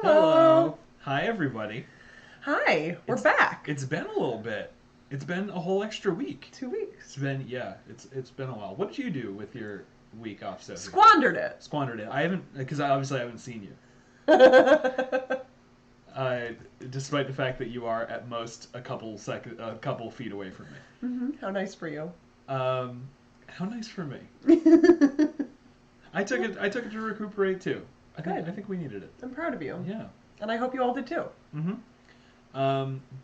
Hello. Hi, everybody. Hi, we're It's back. it's been a little bit. It's been a whole extra week. 2 weeks. It's been a while. What did you do with your week off, Sophie? Squandered it. Squandered it. I haven't because I obviously haven't seen you. Uh, Despite the fact that you are at most a couple feet away from me. How nice for you. How nice for me. I took it to recuperate too. Good. I think we needed it. I'm proud of you. Yeah. And I hope you all did too.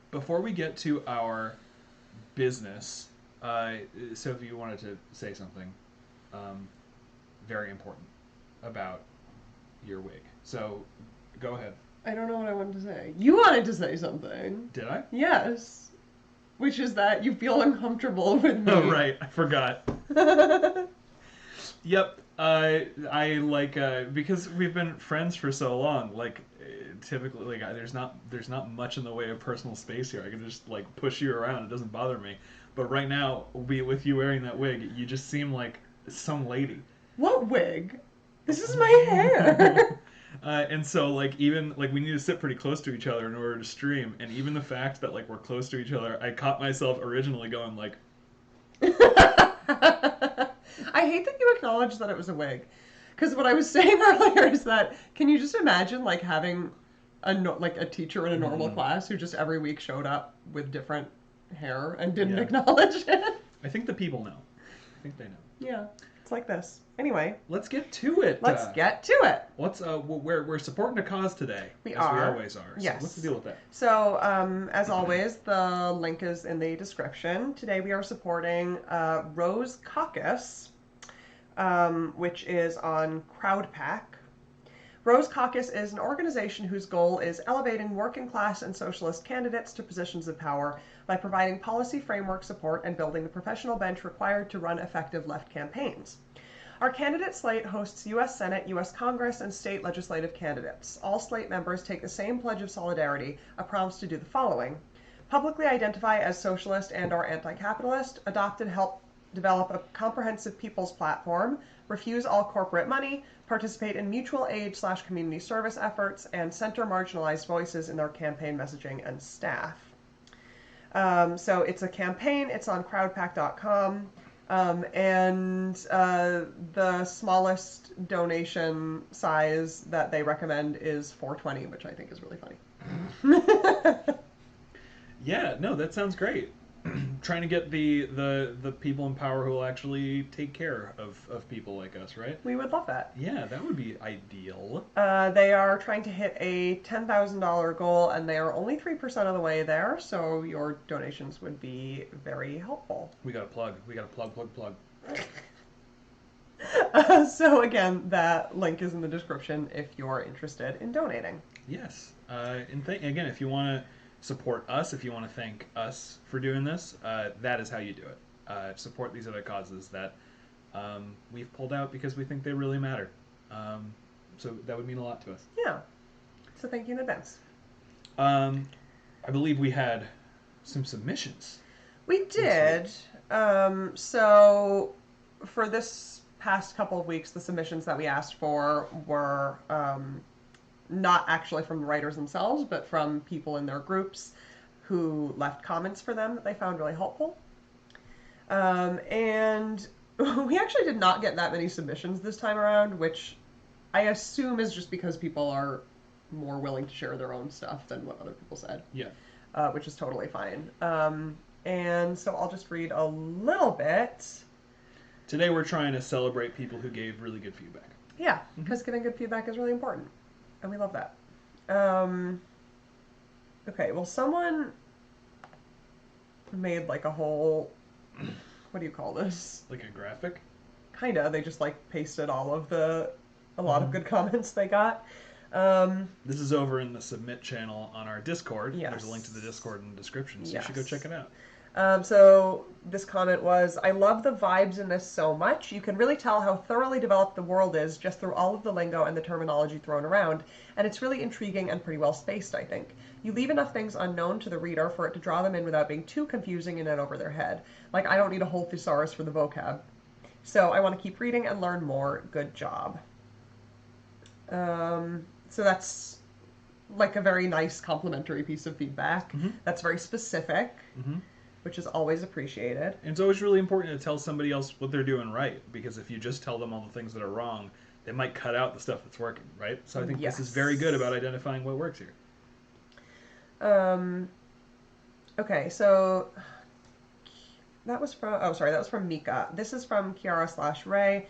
Before we get to our business, Sophie, you wanted to say something very important about your wig. So, go ahead. I don't know what I wanted to say. You wanted to say something. Did I? Yes. Which is that you feel uncomfortable with me. Oh, right. I forgot. Yep. I like because we've been friends for so long. Like, typically, like there's not much in the way of personal space here. I can just like push you around. It doesn't bother me. But right now, with you wearing that wig, you just seem like some lady. What wig? This is my hair. And so like even like we need to sit pretty close to each other in order to stream. And even the fact that like we're close to each other, I caught myself originally going like. I hate that you acknowledged that it was a wig. Because what I was saying earlier is that, can you just imagine like having a teacher in a normal class who just every week showed up with different hair and didn't acknowledge it? I think the people know. I think they know. Yeah, it's like this. Anyway, let's get to it. Let's get to it. We're supporting a cause today. We as are. We always are. So yes. What's the deal with that? So, as always, the link is in the description. Today we are supporting Rose Caucus, which is on CrowdPack. Rose Caucus is an organization whose goal is elevating working class and socialist candidates to positions of power by providing policy framework support and building the professional bench required to run effective left campaigns. Our candidate slate hosts U.S. Senate, U.S. Congress, and state legislative candidates. All slate members take the same pledge of solidarity, a promise to do the following: publicly identify as socialist and/or anti-capitalist, adopt and help develop a comprehensive people's platform, refuse all corporate money, participate in mutual aid/community service efforts, and center marginalized voices in their campaign messaging and staff. So it's a campaign. It's on crowdpack.com. And the smallest donation size that they recommend is $4.20, which I think is really funny. Yeah, no, that sounds great. Trying to get the people in power who will actually take care of people like us, right? We would love that. Yeah, that would be ideal. They are trying to hit a $10,000 goal, and they are only 3% of the way there, so your donations would be very helpful. We got to plug. So again, that link is in the description if you're interested in donating. Yes. Again, if you want to support us, if you want to thank us for doing this, that is how you do it. Support these other causes that we've pulled out because we think they really matter. So that would mean a lot to us. Yeah. So thank you in advance. I believe we had some submissions. We did. So for this past couple of weeks, the submissions that we asked for were not actually from the writers themselves, but from people in their groups who left comments for them that they found really helpful. And we actually did not get that many submissions this time around, which I assume is just because people are more willing to share their own stuff than what other people said. Yeah. Which is totally fine. And so I'll just read a little bit. Today we're trying to celebrate people who gave really good feedback. Yeah, because giving good feedback is really important. And we love that. Okay, well, someone made like a whole, what do you call this? Like a graphic? Kinda. They just like pasted all of a lot of good comments they got. This is over in the submit channel on our Discord. Yes. There's a link to the Discord in the description, so Yes. you should go check it out. So this comment was, I love the vibes in this so much. You can really tell how thoroughly developed the world is just through all of the lingo and the terminology thrown around, and it's really intriguing and pretty well spaced, I think. You leave enough things unknown to the reader for it to draw them in without being too confusing and in over their head. Like, I don't need a whole thesaurus for the vocab. So I want to keep reading and learn more. Good job. So that's like a very nice complimentary piece of feedback that's very specific, which is always appreciated. And it's always really important to tell somebody else what they're doing right, because if you just tell them all the things that are wrong, they might cut out the stuff that's working, right? So I think this is very good about identifying what works here. Okay, so that was from Mika. This is from Kiara/Ray.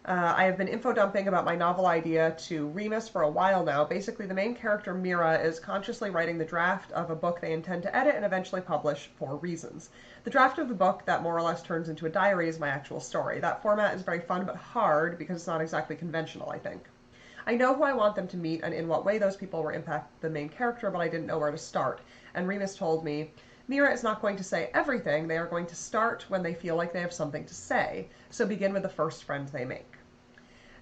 I have been info dumping about my novel idea to Remus for a while now. Basically, the main character, Mira, is consciously writing the draft of a book they intend to edit and eventually publish for reasons. The draft of the book that more or less turns into a diary is my actual story. That format is very fun but hard because it's not exactly conventional, I think. I know who I want them to meet and in what way those people will impact the main character, but I didn't know where to start. And Remus told me, Mira is not going to say everything. They are going to start when they feel like they have something to say. So begin with the first friend they make.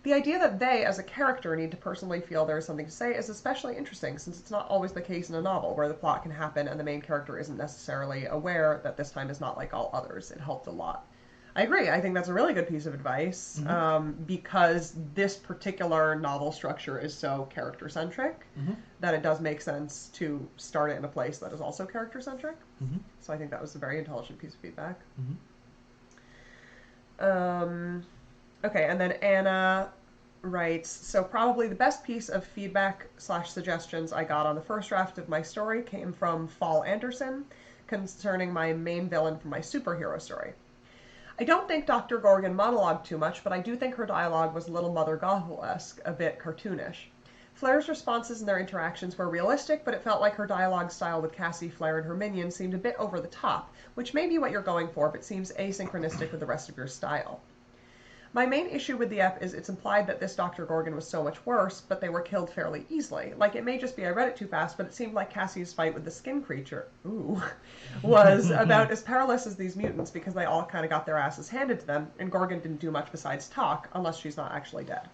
The idea that they, as a character, need to personally feel there is something to say is especially interesting, since it's not always the case in a novel, where the plot can happen and the main character isn't necessarily aware that this time is not like all others. It helped a lot. I agree. I think that's a really good piece of advice, because this particular novel structure is so character-centric that it does make sense to start it in a place that is also character-centric. So I think that was a very intelligent piece of feedback. Okay, and then Anna writes, so probably the best piece of feedback/suggestions I got on the first draft of my story came from Fall Anderson concerning my main villain from my superhero story. I don't think Dr. Gorgon monologued too much, but I do think her dialogue was a little Mother Gothel-esque, a bit cartoonish. Flair's responses and their interactions were realistic, but it felt like her dialogue style with Cassie, Flair, and her minions seemed a bit over the top, which may be what you're going for, but seems asynchronistic with the rest of your style. My main issue with the ep is it's implied that this Dr. Gorgon was so much worse, but they were killed fairly easily. Like, it may just be I read it too fast, but it seemed like Cassie's fight with the skin creature, was about as powerless as these mutants because they all kind of got their asses handed to them, and Gorgon didn't do much besides talk, unless she's not actually dead.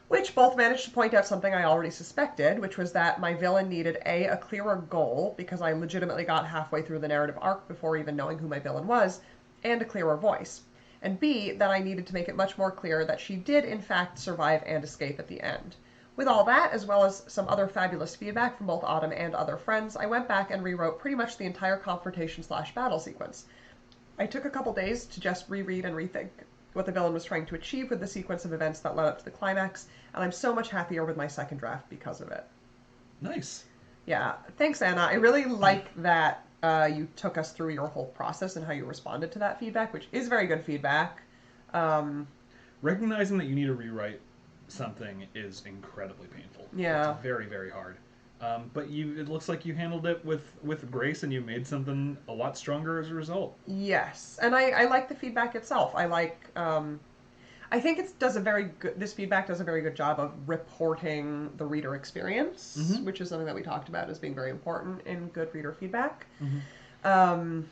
Which both managed to point out something I already suspected, which was that my villain needed a clearer goal, because I legitimately got halfway through the narrative arc before even knowing who my villain was, and a clearer voice. And B, that I needed to make it much more clear that she did in fact survive and escape at the end. With all that, as well as some other fabulous feedback from both Autumn and other friends, I went back and rewrote pretty much the entire confrontation/battle sequence. I took a couple days to just reread and rethink what the villain was trying to achieve with the sequence of events that led up to the climax, and I'm so much happier with my second draft because of it. Nice. Yeah, thanks, Anna. I really like that you took us through your whole process and how you responded to that feedback, which is very good feedback. Recognizing that you need to rewrite something is incredibly painful. Yeah. It's very, very hard. But it looks like you handled it with grace, and you made something a lot stronger as a result. Yes, and I like the feedback itself. I think this feedback does a very good job of reporting the reader experience, which is something that we talked about as being very important in good reader feedback. And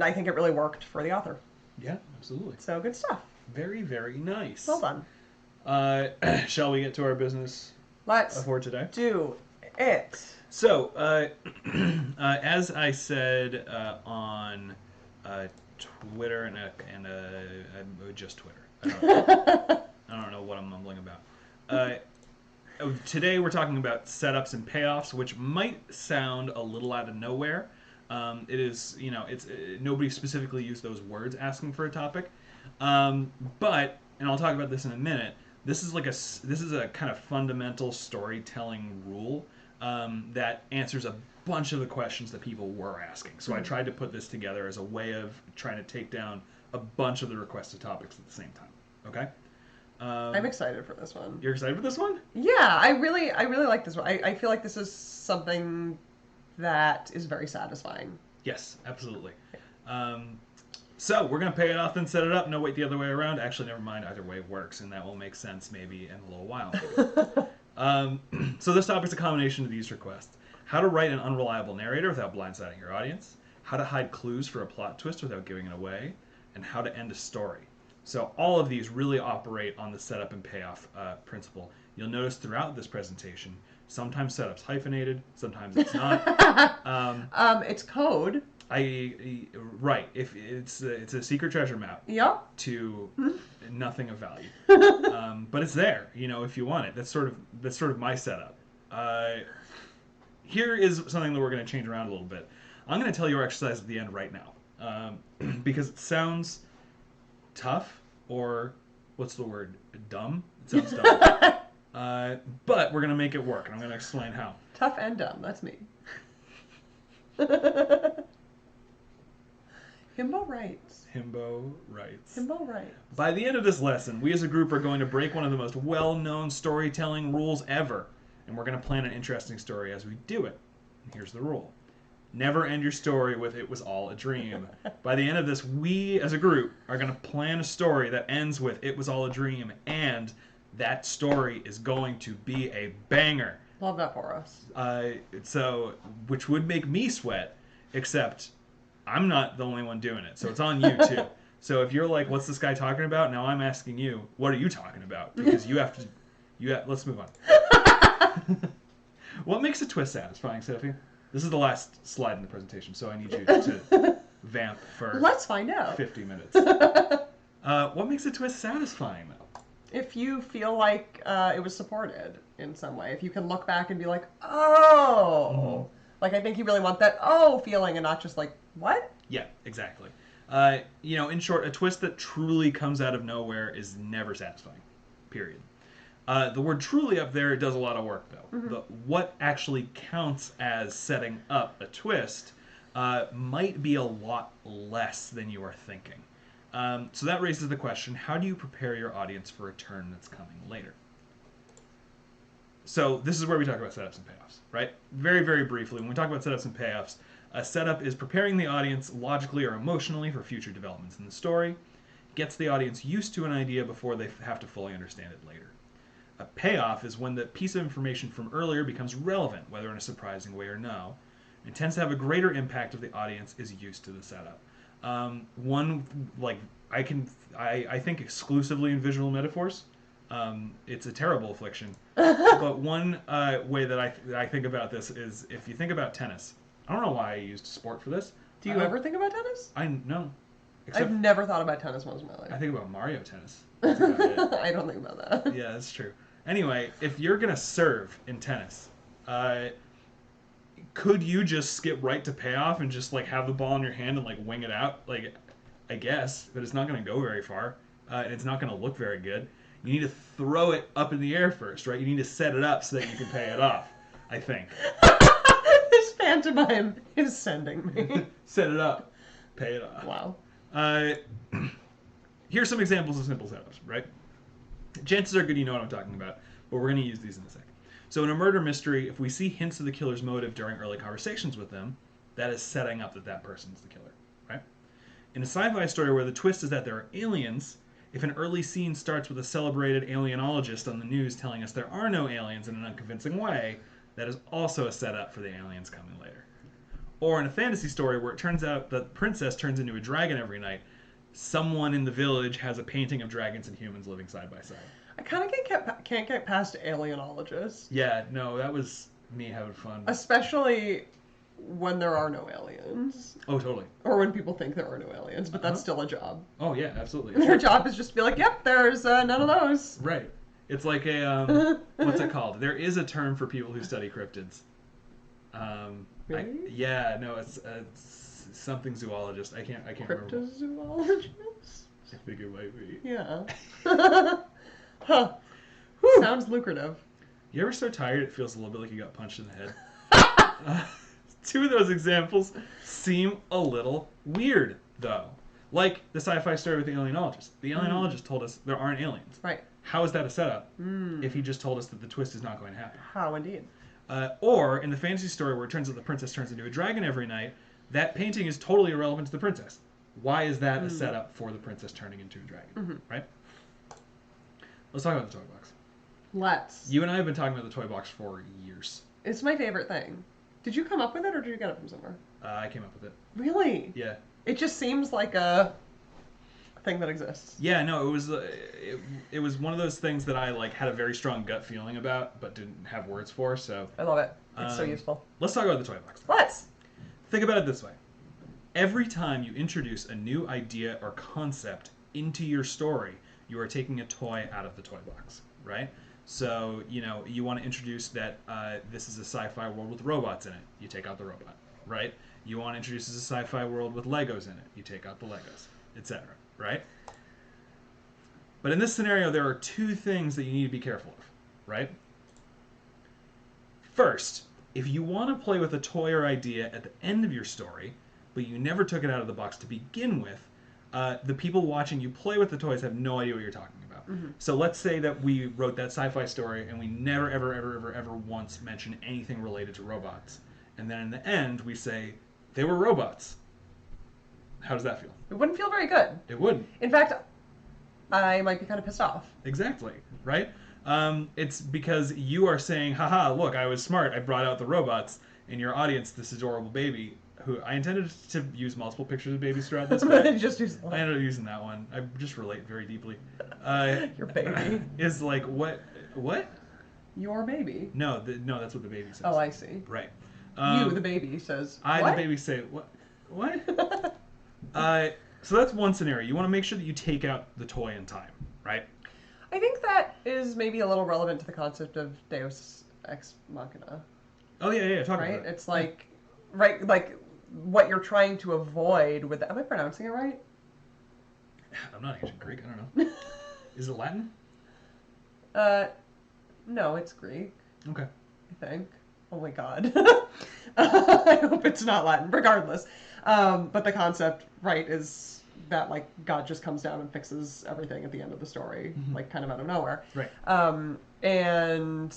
I think it really worked for the author. Yeah, absolutely. So good stuff. Very, very nice. Well done. Shall we get to our business for today? Do it. So, as I said on Twitter and just Twitter. I don't know what I'm mumbling about. Today we're talking about setups and payoffs, which might sound a little out of nowhere. It is, nobody specifically used those words asking for a topic. But, and I'll talk about this in a minute, this is a kind of fundamental storytelling rule that answers a bunch of the questions that people were asking. So I tried to put this together as a way of trying to take down a bunch of the requested topics at the same time. Okay? I'm excited for this one. You're excited for this one? Yeah, I really like this one. I feel like this is something that is very satisfying. Yes, absolutely. So we're going to pay it off and set it up. No, wait, the other way around. Actually, never mind. Either way works, and that will make sense maybe in a little while. So this topic's a combination of these requests. How to write an unreliable narrator without blindsiding your audience. How to hide clues for a plot twist without giving it away. And how to end a story. So all of these really operate on the setup and payoff principle. You'll notice throughout this presentation, sometimes setup's hyphenated, sometimes it's not. It's code. Right. If it's a secret treasure map. Yep. To nothing of value. But it's there, if you want it. That's sort of my setup. Here is something that we're going to change around a little bit. I'm going to tell you our exercise at the end right now. Because it sounds tough, or what's the word? Dumb? It sounds dumb. But we're going to make it work, and I'm going to explain how. Tough and dumb, that's me. Himbo writes. Himbo writes. Himbo writes. By the end of this lesson, we as a group are going to break one of the most well-known storytelling rules ever, and we're going to plan an interesting story as we do it. And here's the rule. Never end your story with "it was all a dream." By the end of this, we as a group are going to plan a story that ends with "it was all a dream," and that story is going to be a banger. Love that for us. So, which would make me sweat, except I'm not the only one doing it, so it's on you too. So if you're like, "What's this guy talking about?" Now I'm asking you, what are you talking about? Because you have to. Let's move on. What makes a twist satisfying, Sophie? This is the last slide in the presentation, so I need you to vamp for Let's find out. 50 minutes. What makes a twist satisfying, though? If you feel like it was supported in some way. If you can look back and be like, oh. Mm-hmm. Like, I think you really want that oh feeling and not just like, what? Yeah, exactly. In short, a twist that truly comes out of nowhere is never satisfying. Period. The word truly up there does a lot of work, though. Mm-hmm. What actually counts as setting up a twist might be a lot less than you are thinking. So that raises the question, how do you prepare your audience for a turn that's coming later? So this is where we talk about setups and payoffs, right? Very, very briefly, when we talk about setups and payoffs, a setup is preparing the audience logically or emotionally for future developments in the story, gets the audience used to an idea before they have to fully understand it later. A payoff is when the piece of information from earlier becomes relevant, whether in a surprising way or no, and tends to have a greater impact if the audience is used to the setup. I think exclusively in visual metaphors. It's a terrible affliction. But one way that I think about this is if you think about tennis. I don't know why I used sport for this. Do you ever think about tennis? No. I've never thought about tennis once in my life. I think about Mario Tennis. That's about it. I don't think about that. Yeah, that's true. Anyway, if you're going to serve in tennis, could you just skip right to payoff and just like have the ball in your hand and like wing it out? Like, I guess, but it's not going to go very far, and it's not going to look very good. You need to throw it up in the air first, right? You need to set it up so that you can pay it off, I think. This pantomime is sending me. Set it up, pay it off. Wow. Here's some examples of simple setups, right? Chances are good you know what I'm talking about, but we're going to use these in a second. So in a murder mystery, if we see hints of the killer's motive during early conversations with them, that is setting up that that person's the killer, right? In a sci-fi story where the twist is that there are aliens, if an early scene starts with a celebrated alienologist on the news telling us there are no aliens in an unconvincing way, that is also a setup for the aliens coming later. Or in a fantasy story where it turns out that the princess turns into a dragon every night, someone in the village has a painting of dragons and humans living side by side. I kind of can't get past alienologist. Yeah, no, that was me having fun. Especially when there are no aliens. Oh, totally. Or when people think there are no aliens, but that's still a job. Oh, yeah, absolutely. Their job is just to be like, yep, there's none of those. Right. It's like a, what's it called? There is a term for people who study cryptids. Really? It's something zoologist. I can't remember. Cryptozoologist? I think it might be. Yeah. Huh. Sounds lucrative. You ever so tired it feels a little bit like you got punched in the head? Two of those examples seem a little weird, though. Like the sci-fi story with the alienologist. The alienologist told us there aren't aliens. Right. How is that a setup if he just told us that the twist is not going to happen? How indeed. Or in the fantasy story where it turns out the princess turns into a dragon every night, that painting is totally irrelevant to the princess. Why is that a setup for the princess turning into a dragon? Right? Let's talk about the toy box. Let's. You and I have been talking about the toy box for years. It's my favorite thing. Did you come up with it or did you get it from somewhere? I came up with it. Really? Yeah. It just seems like a thing that exists. Yeah, no, it was one of those things that I like had a very strong gut feeling about, but didn't have words for. So I love it. It's so useful. Let's talk about the toy box. Let's. Think about it this way: every time you introduce a new idea or concept into your story, you are taking a toy out of the toy box, right? So, you want to introduce that this is a sci-fi world with robots in it. You take out the robot, right? You want to introduce this as a sci-fi world with Legos in it. You take out the Legos, etc., right? But in this scenario, there are two things that you need to be careful of, right? First, if you want to play with a toy or idea at the end of your story, but you never took it out of the box to begin with, the people watching you play with the toys have no idea what you're talking about. Mm-hmm. So let's say that we wrote that sci-fi story and we never, ever, ever, ever, ever once mentioned anything related to robots. And then in the end, we say, they were robots. How does that feel? It wouldn't feel very good. It wouldn't. In fact, I might be kind of pissed off. Exactly, right? It's because you are saying, haha, look, I was smart, I brought out the robots, and your audience, this adorable baby, who I intended to use multiple pictures of babies throughout this, but just use I ended up using that one. I just relate very deeply. Your baby. Is like, what? Your baby. No, that's what the baby says. Oh, I see. Right. You, the baby, says, I, what? the baby, say, what? So that's one scenario. You want to make sure that you take out the toy in time, right? I think that is maybe a little relevant to the concept of Deus Ex Machina. Oh, yeah, talk right? about it. It's like, right, like what you're trying to avoid with, am I pronouncing it right? I'm not ancient Greek, I don't know. Is it Latin? No, it's Greek. Okay. I think. Oh my god. I hope it's not Latin, regardless. But the concept, right, is that, like, God just comes down and fixes everything at the end of the story, like, kind of out of nowhere. Right. And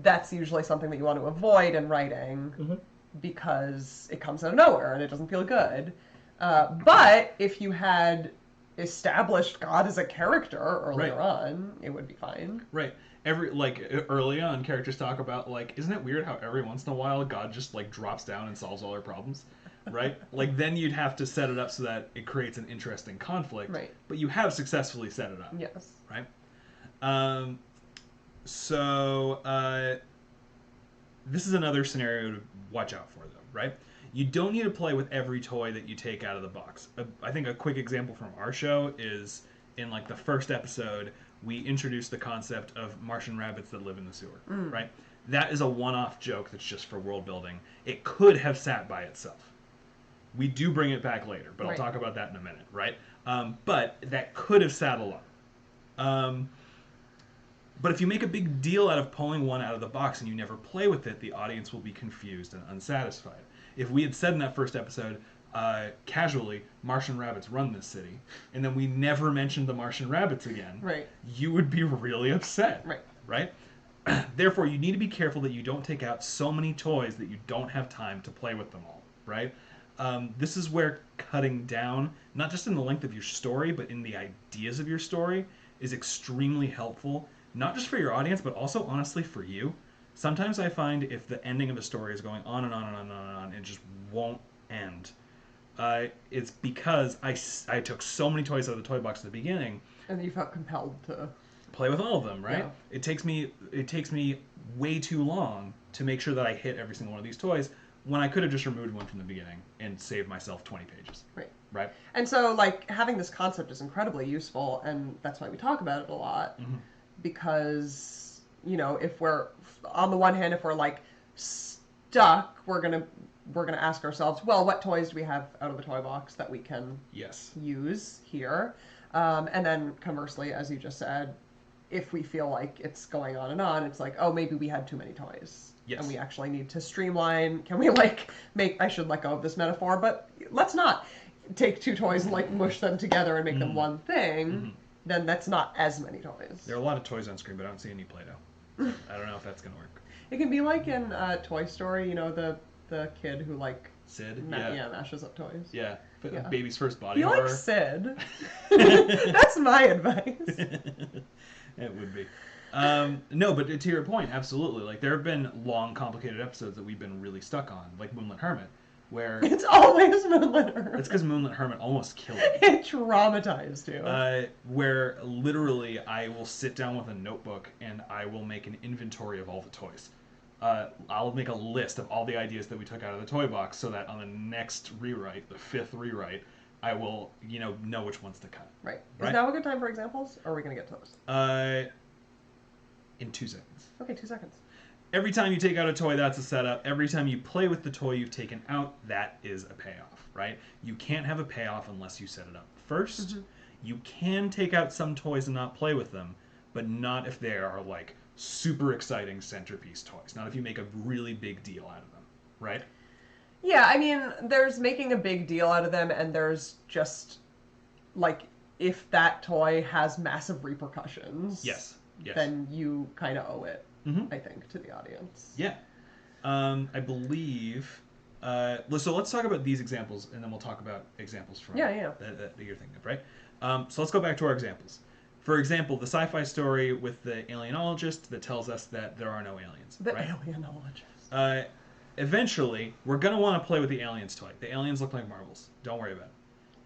that's usually something that you want to avoid in writing because it comes out of nowhere and it doesn't feel good. But if you had established God as a character earlier on, it would be fine. Right. Early on, characters talk about, like, isn't it weird how every once in a while God just, like, drops down and solves all our problems? Right? Like, then you'd have to set it up so that it creates an interesting conflict. Right. But you have successfully set it up. Yes. Right? This is another scenario to watch out for, though, right? You don't need to play with every toy that you take out of the box. I think a quick example from our show is in, like, the first episode, we introduced the concept of Martian rabbits that live in the sewer, right? That is a one-off joke that's just for world building. It could have sat by itself. We do bring it back later, but I'll talk about that in a minute, right? But that could have sat alone. But if you make a big deal out of pulling one out of the box and you never play with it, the audience will be confused and unsatisfied. If we had said in that first episode, casually, Martian rabbits run this city, and then we never mentioned the Martian rabbits again, you would be really upset, right? Therefore, you need to be careful that you don't take out so many toys that you don't have time to play with them all, right? This is where cutting down, not just in the length of your story, but in the ideas of your story, is extremely helpful, not just for your audience, but also, honestly, for you. Sometimes I find if the ending of a story is going on and on and on and on and on, it just won't end. It's because I took so many toys out of the toy box at the beginning. And you felt compelled to play with all of them, right? Yeah. It takes me way too long to make sure that I hit every single one of these toys when I could have just removed one from the beginning and saved myself 20 pages. Right. And so, like, having this concept is incredibly useful, and that's why we talk about it a lot. Because, you know, if we're, on the one hand, if we're, like, stuck, we're gonna ask ourselves, well, what toys do we have out of the toy box that we can use here? And then, conversely, as you just said, if we feel like it's going on and on, it's like, oh, maybe we had too many toys. And we actually need to streamline. Can we, like, I should let go of this metaphor, but let's not take two toys and, like, mush them together and make them one thing. Then that's not as many toys. There are a lot of toys on screen, but I don't see any Play-Doh. I don't know if that's going to work. It can be like in Toy Story, you know, the kid who, like, Sid? mashes up toys. Yeah. Baby's first body you horror. Like Sid. That's my advice. It would be. No, but to your point, absolutely. Like, there have been long, complicated episodes that we've been really stuck on, like Moonlit Hermit, where... It's always Moonlit Hermit. It's because Moonlit Hermit almost killed me. It traumatized you. Where literally I will sit down with a notebook and I will make an inventory of all the toys. I'll make a list of all the ideas that we took out of the toy box so that on the next rewrite, the 5th rewrite, I will, know which ones to cut. Right. Is now a good time for examples, or are we going to get to those? in 2 seconds. Okay, 2 seconds. Every time you take out a toy, that's a setup. Every time you play with the toy you've taken out, that is a payoff, right? You can't have a payoff unless you set it up first. Mm-hmm. You can take out some toys and not play with them, but not if they are like super exciting centerpiece toys. Not if you make a really big deal out of them, right? Yeah, I mean, there's making a big deal out of them, and there's just, like, if that toy has massive repercussions, yes. then you kind of owe it, mm-hmm. I think, to the audience. Yeah. I believe... so let's talk about these examples, and then we'll talk about examples from that you're thinking of, right? So let's go back to our examples. For example, the sci-fi story with the alienologist that tells us that there are no aliens. The right? alienologist. Eventually, we're going to want to play with the aliens toy. The aliens look like marbles. Don't worry about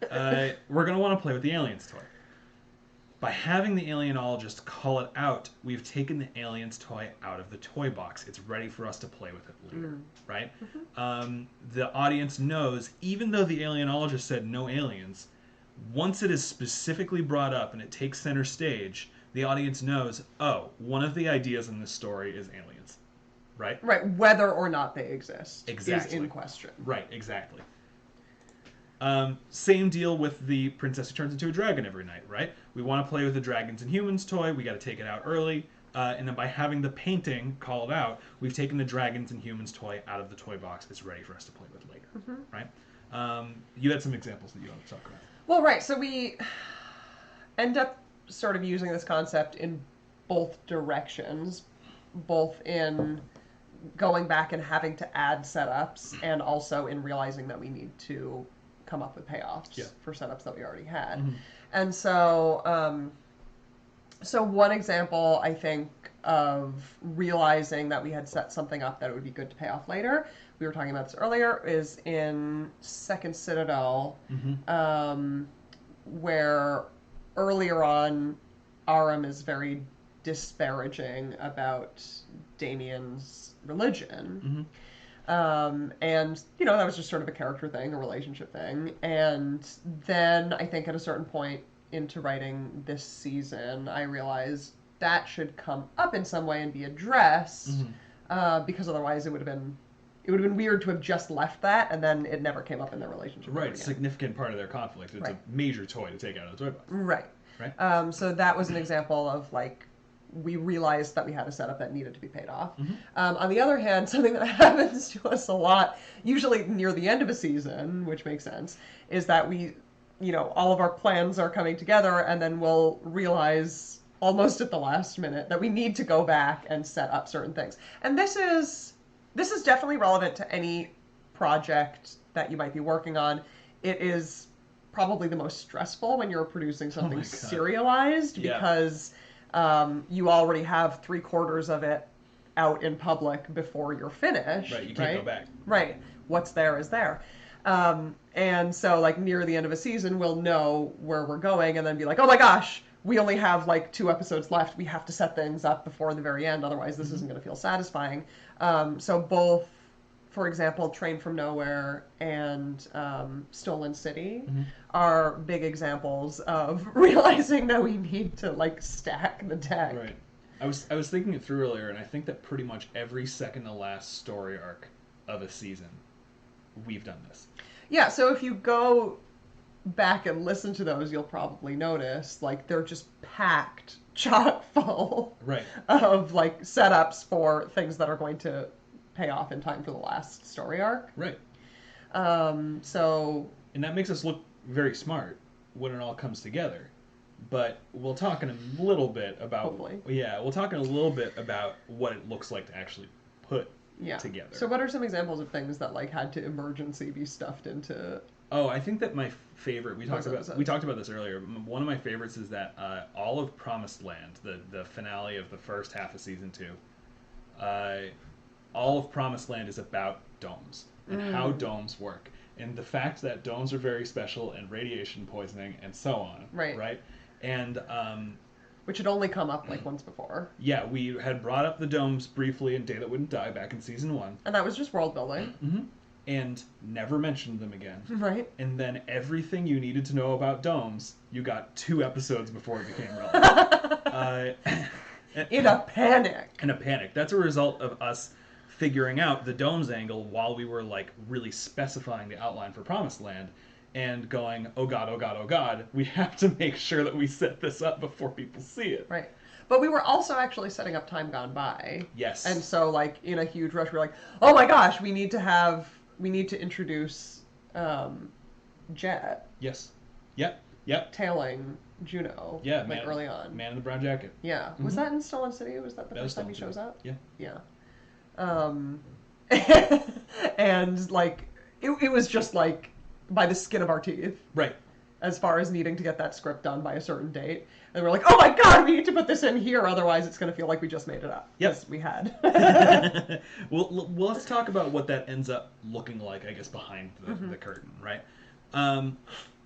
it. We're going to want to play with the aliens toy. By having the alienologist call it out, we've taken the aliens toy out of the toy box. It's ready for us to play with it later, right? Mm-hmm. The audience knows, even though the alienologist said no aliens, once it is specifically brought up and it takes center stage, the audience knows, oh, one of the ideas in this story is aliens. Right? Right, whether or not they exist is in question. Right, exactly. Same deal with the princess who turns into a dragon every night, right? We want to play with the dragons and humans toy, we got to take it out early, and then by having the painting called out, we've taken the dragons and humans toy out of the toy box. It's ready for us to play with later, right? You had some examples that you want to talk about. Well, right, so we end up sort of using this concept in both directions, both in going back and having to add setups, and also in realizing that we need to come up with payoffs for setups that we already had. Mm-hmm. And so, so one example, I think, of realizing that we had set something up that it would be good to pay off later, we were talking about this earlier, is in Second Citadel, where earlier on, Aram is very disparaging about Damien's religion. And, you know, that was just sort of a character thing, a relationship thing. And then I think at a certain point into writing this season, I realized that should come up in some way and be addressed, because otherwise it would have been weird to have just left that and then it never came up in their relationship. Right, significant part of their conflict. It's a major toy to take out of the toy box. Right. So that was an example of, like, we realized that we had a setup that needed to be paid off. On the other hand, something that happens to us a lot, usually near the end of a season, which makes sense, is that we, you know, all of our plans are coming together and then we'll realize almost at the last minute that we need to go back and set up certain things. And this is definitely relevant to any project that you might be working on. It is probably the most stressful when you're producing something serialized, because you already have 3/4 of it out in public before you're finished. Right, you can't go back. Right. What's there is there. And so, like, near the end of a season, we'll know where we're going and then be like, oh my gosh, we only have, like, 2 episodes left. We have to set things up before the very end. Otherwise, this isn't going to feel satisfying. So both, for example, Train from Nowhere and Stolen City are big examples of realizing that we need to, like, stack the deck. Right. I was thinking it through earlier, and I think that pretty much every second to last story arc of a season, we've done this. Yeah, so if you go back and listen to those, you'll probably notice, like, they're just packed chock full of, like, setups for things that are going to pay off in time for the last story arc. Right. So... And that makes us look very smart when it all comes together. But we'll talk in a little bit about... Hopefully. Yeah, we'll talk in a little bit about what it looks like to actually put together. So what are some examples of things that, like, had to emergency be stuffed into... Oh, I think that my favorite... We talked about this earlier. One of my favorites is that all of Promised Land, the finale of the first half of Season 2, all of Promised Land is about domes and how domes work. And the fact that domes are very special and radiation poisoning and so on. Right? And... which had only come up, like, once before. Yeah, we had brought up the domes briefly in Day That Wouldn't Die back in Season 1. And that was just world building. And never mentioned them again. Right. And then everything you needed to know about domes, you got 2 episodes before it became relevant. In a panic. In a panic. That's a result of us figuring out the domes angle while we were like really specifying the outline for Promised Land and going, oh god, oh god, oh god, we have to make sure that we set this up before people see it. Right. But we were also actually setting up Time Gone By. Yes. And so, like, in a huge rush, we were like, oh my gosh, we need to introduce Jet. Yes. Yep. Tailing Juno. Yeah, like early on. Man in the Brown Jacket. Yeah. Was that in Stolen City? Was that the first time he shows up? Yeah. Yeah. And like it was just like by the skin of our teeth. Right. As far as needing to get that script done by a certain date. And we're like, oh my god, we need to put this in here, otherwise it's going to feel like we just made it up. Yes, we had. well, let's talk about what that ends up looking like, I guess, behind the curtain, right?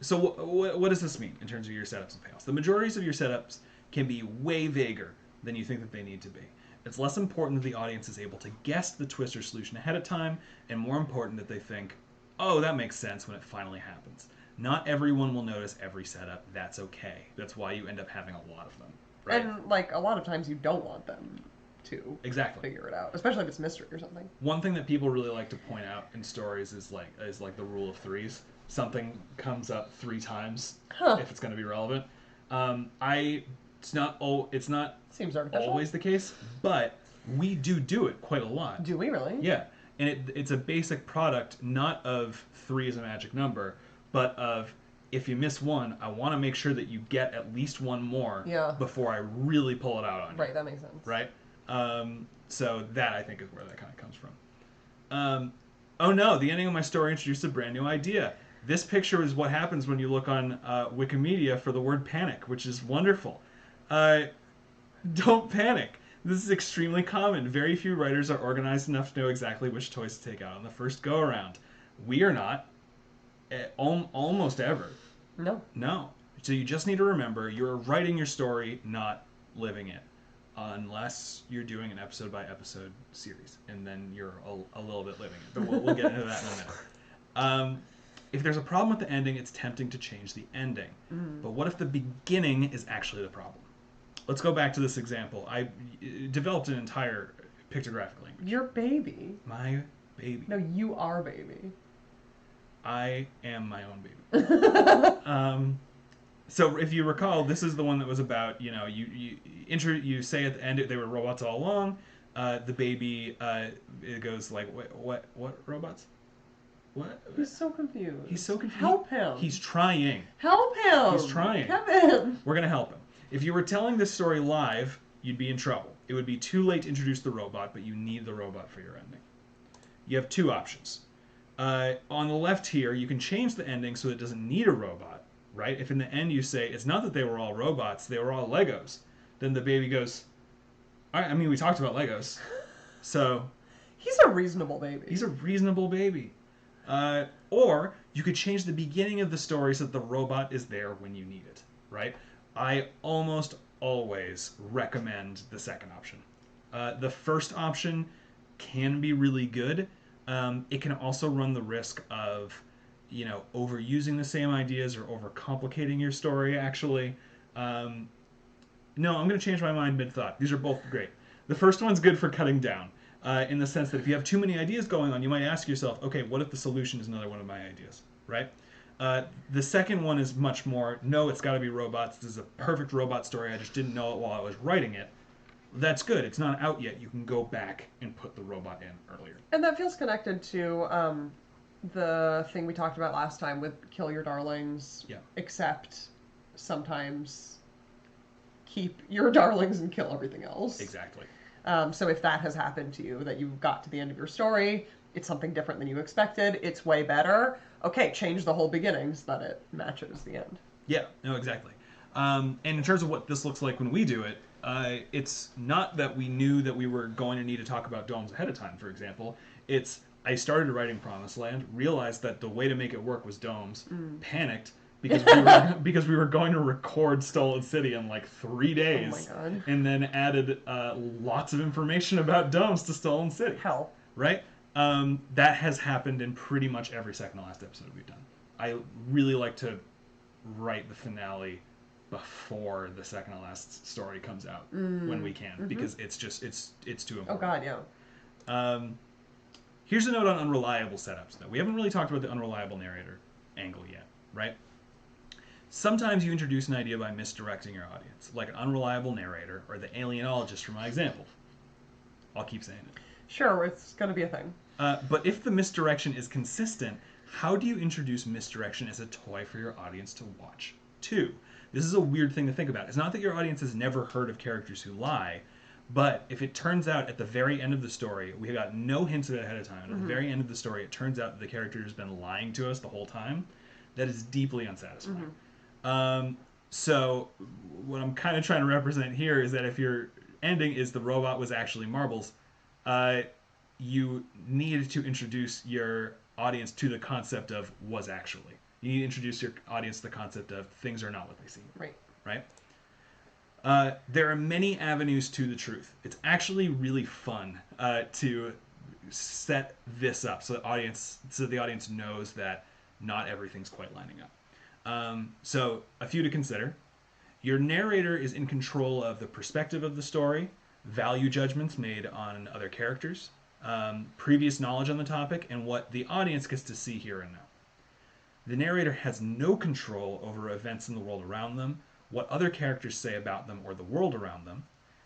So what does this mean in terms of your setups and payoffs? The majorities of your setups can be way vaguer than you think that they need to be. It's less important that the audience is able to guess the twist or solution ahead of time, and more important that they think, oh, that makes sense when it finally happens. Not everyone will notice every setup. That's okay. That's why you end up having a lot of them. Right? And, like, a lot of times you don't want them to figure it out, especially if it's mystery or something. One thing that people really like to point out in stories is like the rule of threes. Something comes up 3 times if it's going to be relevant. It's not seems artificial. Always the case, but we do it quite a lot. Do we really? Yeah, and it's a basic product not of 3 as a magic number, but of if you miss one, I want to make sure that you get at least one more before I really pull it out on you. Right, that makes sense. Right? So that, I think, is where that kind of comes from. Oh no, the ending of my story introduced a brand new idea. This picture is what happens when you look on Wikimedia for the word panic, which is wonderful. Don't panic. This is extremely common. Very few writers are organized enough to know exactly which toys to take out on the first go-around. We are not. Almost ever. No. So you just need to remember you're writing your story, not living it. Unless you're doing an episode-by-episode series. And then you're a little bit living it. But we'll get into that in a minute. If there's a problem with the ending, it's tempting to change the ending. But what if the beginning is actually the problem? Let's go back to this example. I developed an entire pictographic language. Your baby. My baby. No, you are baby. I am my own baby. So if you recall, this is the one that was about, you say at the end they were robots all along. The baby it goes like, what robots? What? He's so confused. Help him. He's trying. Help him. He's trying. Kevin. We're gonna help him. If you were telling this story live, you'd be in trouble. It would be too late to introduce the robot, but you need the robot for your ending. You have 2 options. On the left here, you can change the ending so it doesn't need a robot, right? If in the end you say, it's not that they were all robots, they were all Legos, then the baby goes, I mean, we talked about Legos, so... He's a reasonable baby. He's a reasonable baby. Or you could change the beginning of the story so that the robot is there when you need it, right? I almost always recommend the second option. The first option can be really good. It can also run the risk of, overusing the same ideas or overcomplicating your story, actually. No, I'm going to change my mind mid-thought. These are both great. The first one's good for cutting down, in the sense that if you have too many ideas going on, you might ask yourself, okay, what if the solution is another one of my ideas, right? The second one is much more, no, it's got to be robots. This is a perfect robot story. I just didn't know it while I was writing it. That's good. It's not out yet. You can go back and put the robot in earlier. And that feels connected to the thing we talked about last time with kill your darlings, except sometimes keep your darlings and kill everything else. Exactly. So if that has happened to you, that you got to the end of your story, it's something different than you expected, it's way better, okay, change the whole beginning so that it matches the end. Yeah, no, exactly. And in terms of what this looks like when we do it, it's not that we knew that we were going to need to talk about domes ahead of time, for example. It's, I started writing Promised Land, realized that the way to make it work was domes, panicked, because we were going to record Stolen City in like 3 days. Oh my God. And then added lots of information about domes to Stolen City. Hell. Right? That has happened in pretty much every second to last episode we've done. I really like to write the finale before the second to last story comes out when we can, because it's too important. Oh God, yeah. Here's a note on unreliable setups, though. We haven't really talked about the unreliable narrator angle yet, right? Sometimes you introduce an idea by misdirecting your audience, like an unreliable narrator or the alienologist for my example. I'll keep saying it. Sure, it's going to be a thing. But if the misdirection is consistent, how do you introduce misdirection as a toy for your audience to watch? 2. This is a weird thing to think about. It's not that your audience has never heard of characters who lie, but if it turns out at the very end of the story, we got no hints of it ahead of time, and at the very end of the story, it turns out that the character has been lying to us the whole time, that is deeply unsatisfying. So what I'm kind of trying to represent here is that if your ending is the robot was actually marbles, you need to introduce your audience to the concept of was actually. You need to introduce your audience to the concept of things are not what they seem. Right? There are many avenues to the truth. It's actually really fun to set this up so the audience knows that not everything's quite lining up. So a few to consider. Your narrator is in control of the perspective of the story, value judgments made on other characters, previous knowledge on the topic, and what the audience gets to see here and now. The narrator has no control over events in the world around them, what other characters say about them or the world around them,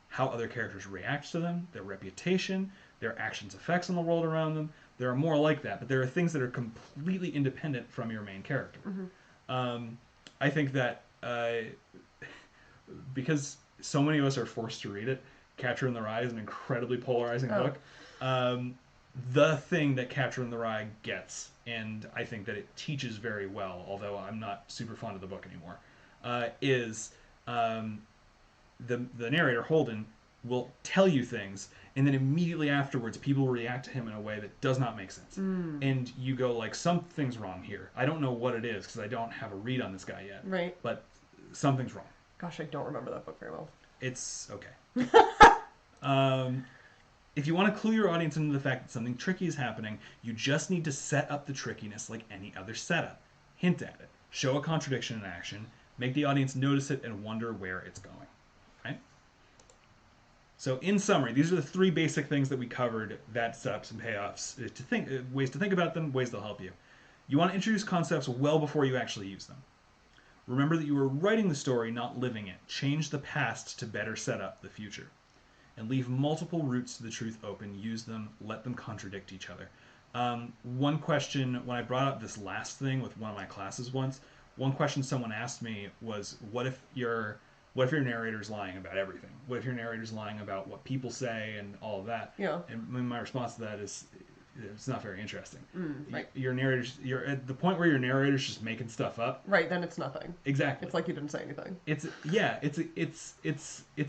how other characters react to them, their reputation, their actions' effects on the world around them. There are more like that, but there are things that are completely independent from your main character. I think that because so many of us are forced to read it, Catcher in the Rye is an incredibly polarizing book. The thing that Catcher in the Rye gets, and I think that it teaches very well, although I'm not super fond of the book anymore, is the narrator, Holden, will tell you things, and then immediately afterwards people react to him in a way that does not make sense. And you go like, something's wrong here. I don't know what it is because I don't have a read on this guy yet. Right. But something's wrong. Gosh, I don't remember that book very well. It's okay. If you want to clue your audience into the fact that something tricky is happening, you just need to set up the trickiness like any other setup. Hint at it. Show a contradiction in action. Make the audience notice it and wonder where it's going. Right? So in summary, these are the 3 basic things that we covered that setups and payoffs. Ways to think about them, ways they'll help you. You want to introduce concepts well before you actually use them. Remember that you are writing the story, not living it. Change the past to better set up the future. And leave multiple routes to the truth open. Use them. Let them contradict each other. One question, when I brought up this last thing with one of my classes once, one question someone asked me was, what if your narrator's lying about everything? What if your narrator's lying about what people say and all of that? Yeah. And my response to that is, it's not very interesting. Right. You're at the point where your narrator's just making stuff up. Right, then it's nothing. Exactly. It's like you didn't say anything. It's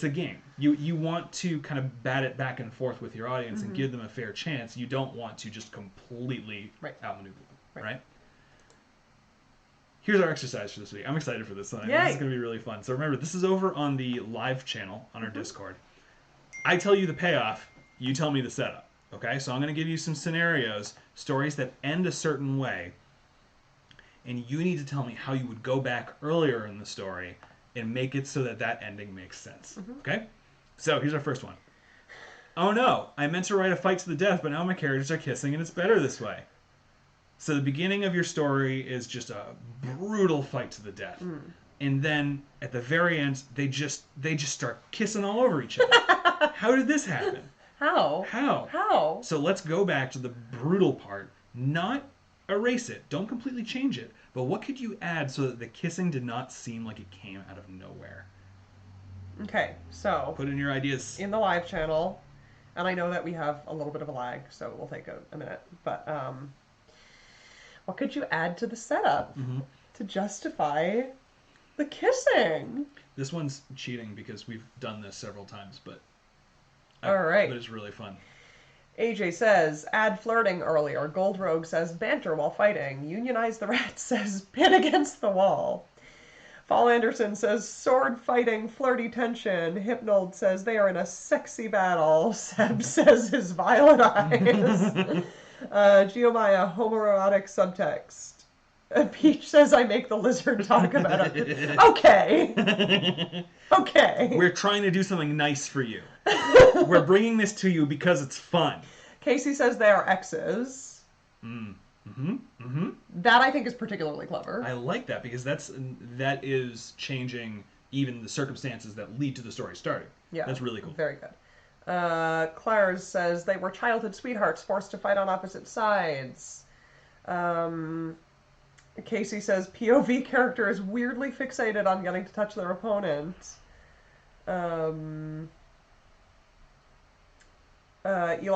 a game. You want to kind of bat it back and forth with your audience and give them a fair chance. You don't want to just completely outmaneuver them. Right? Here's our exercise for this week. I'm excited for this one. This is going to be really fun. So remember, this is over on the live channel on our Discord. I tell you the payoff, you tell me the setup. Okay, so I'm going to give you some scenarios, stories that end a certain way, and you need to tell me how you would go back earlier in the story and make it so that that ending makes sense. Okay? So here's our first one. Oh no, I meant to write a fight to the death, but now my characters are kissing and it's better this way. So the beginning of your story is just a brutal fight to the death. And then at the very end, they just start kissing all over each other. How did this happen? How? So let's go back to the brutal part. Not erase it. Don't completely change it. But what could you add so that the kissing did not seem like it came out of nowhere? Okay, so put in your ideas. In the live channel, and I know that we have a little bit of a lag, so it will take a minute. But what could you add to the setup to justify the kissing? This one's cheating because we've done this several times, but... All right. But it's really fun. AJ says, add flirting earlier. Gold Rogue says, banter while fighting. Unionize the Rat says, pin against the wall. Fall Anderson says, sword fighting, flirty tension. Hypnold says, they are in a sexy battle. Seb says, his violet eyes. Geomaya, homoerotic subtext. Peach says I make the lizard talk about it. Okay. Okay. We're trying to do something nice for you. We're bringing this to you because it's fun. Casey says they are exes. That I think is particularly clever. I like that because that is changing even the circumstances that lead to the story starting. Yeah. That's really cool. Very good. Claire says they were childhood sweethearts forced to fight on opposite sides. Casey says POV character is weirdly fixated on getting to touch their opponent. Eli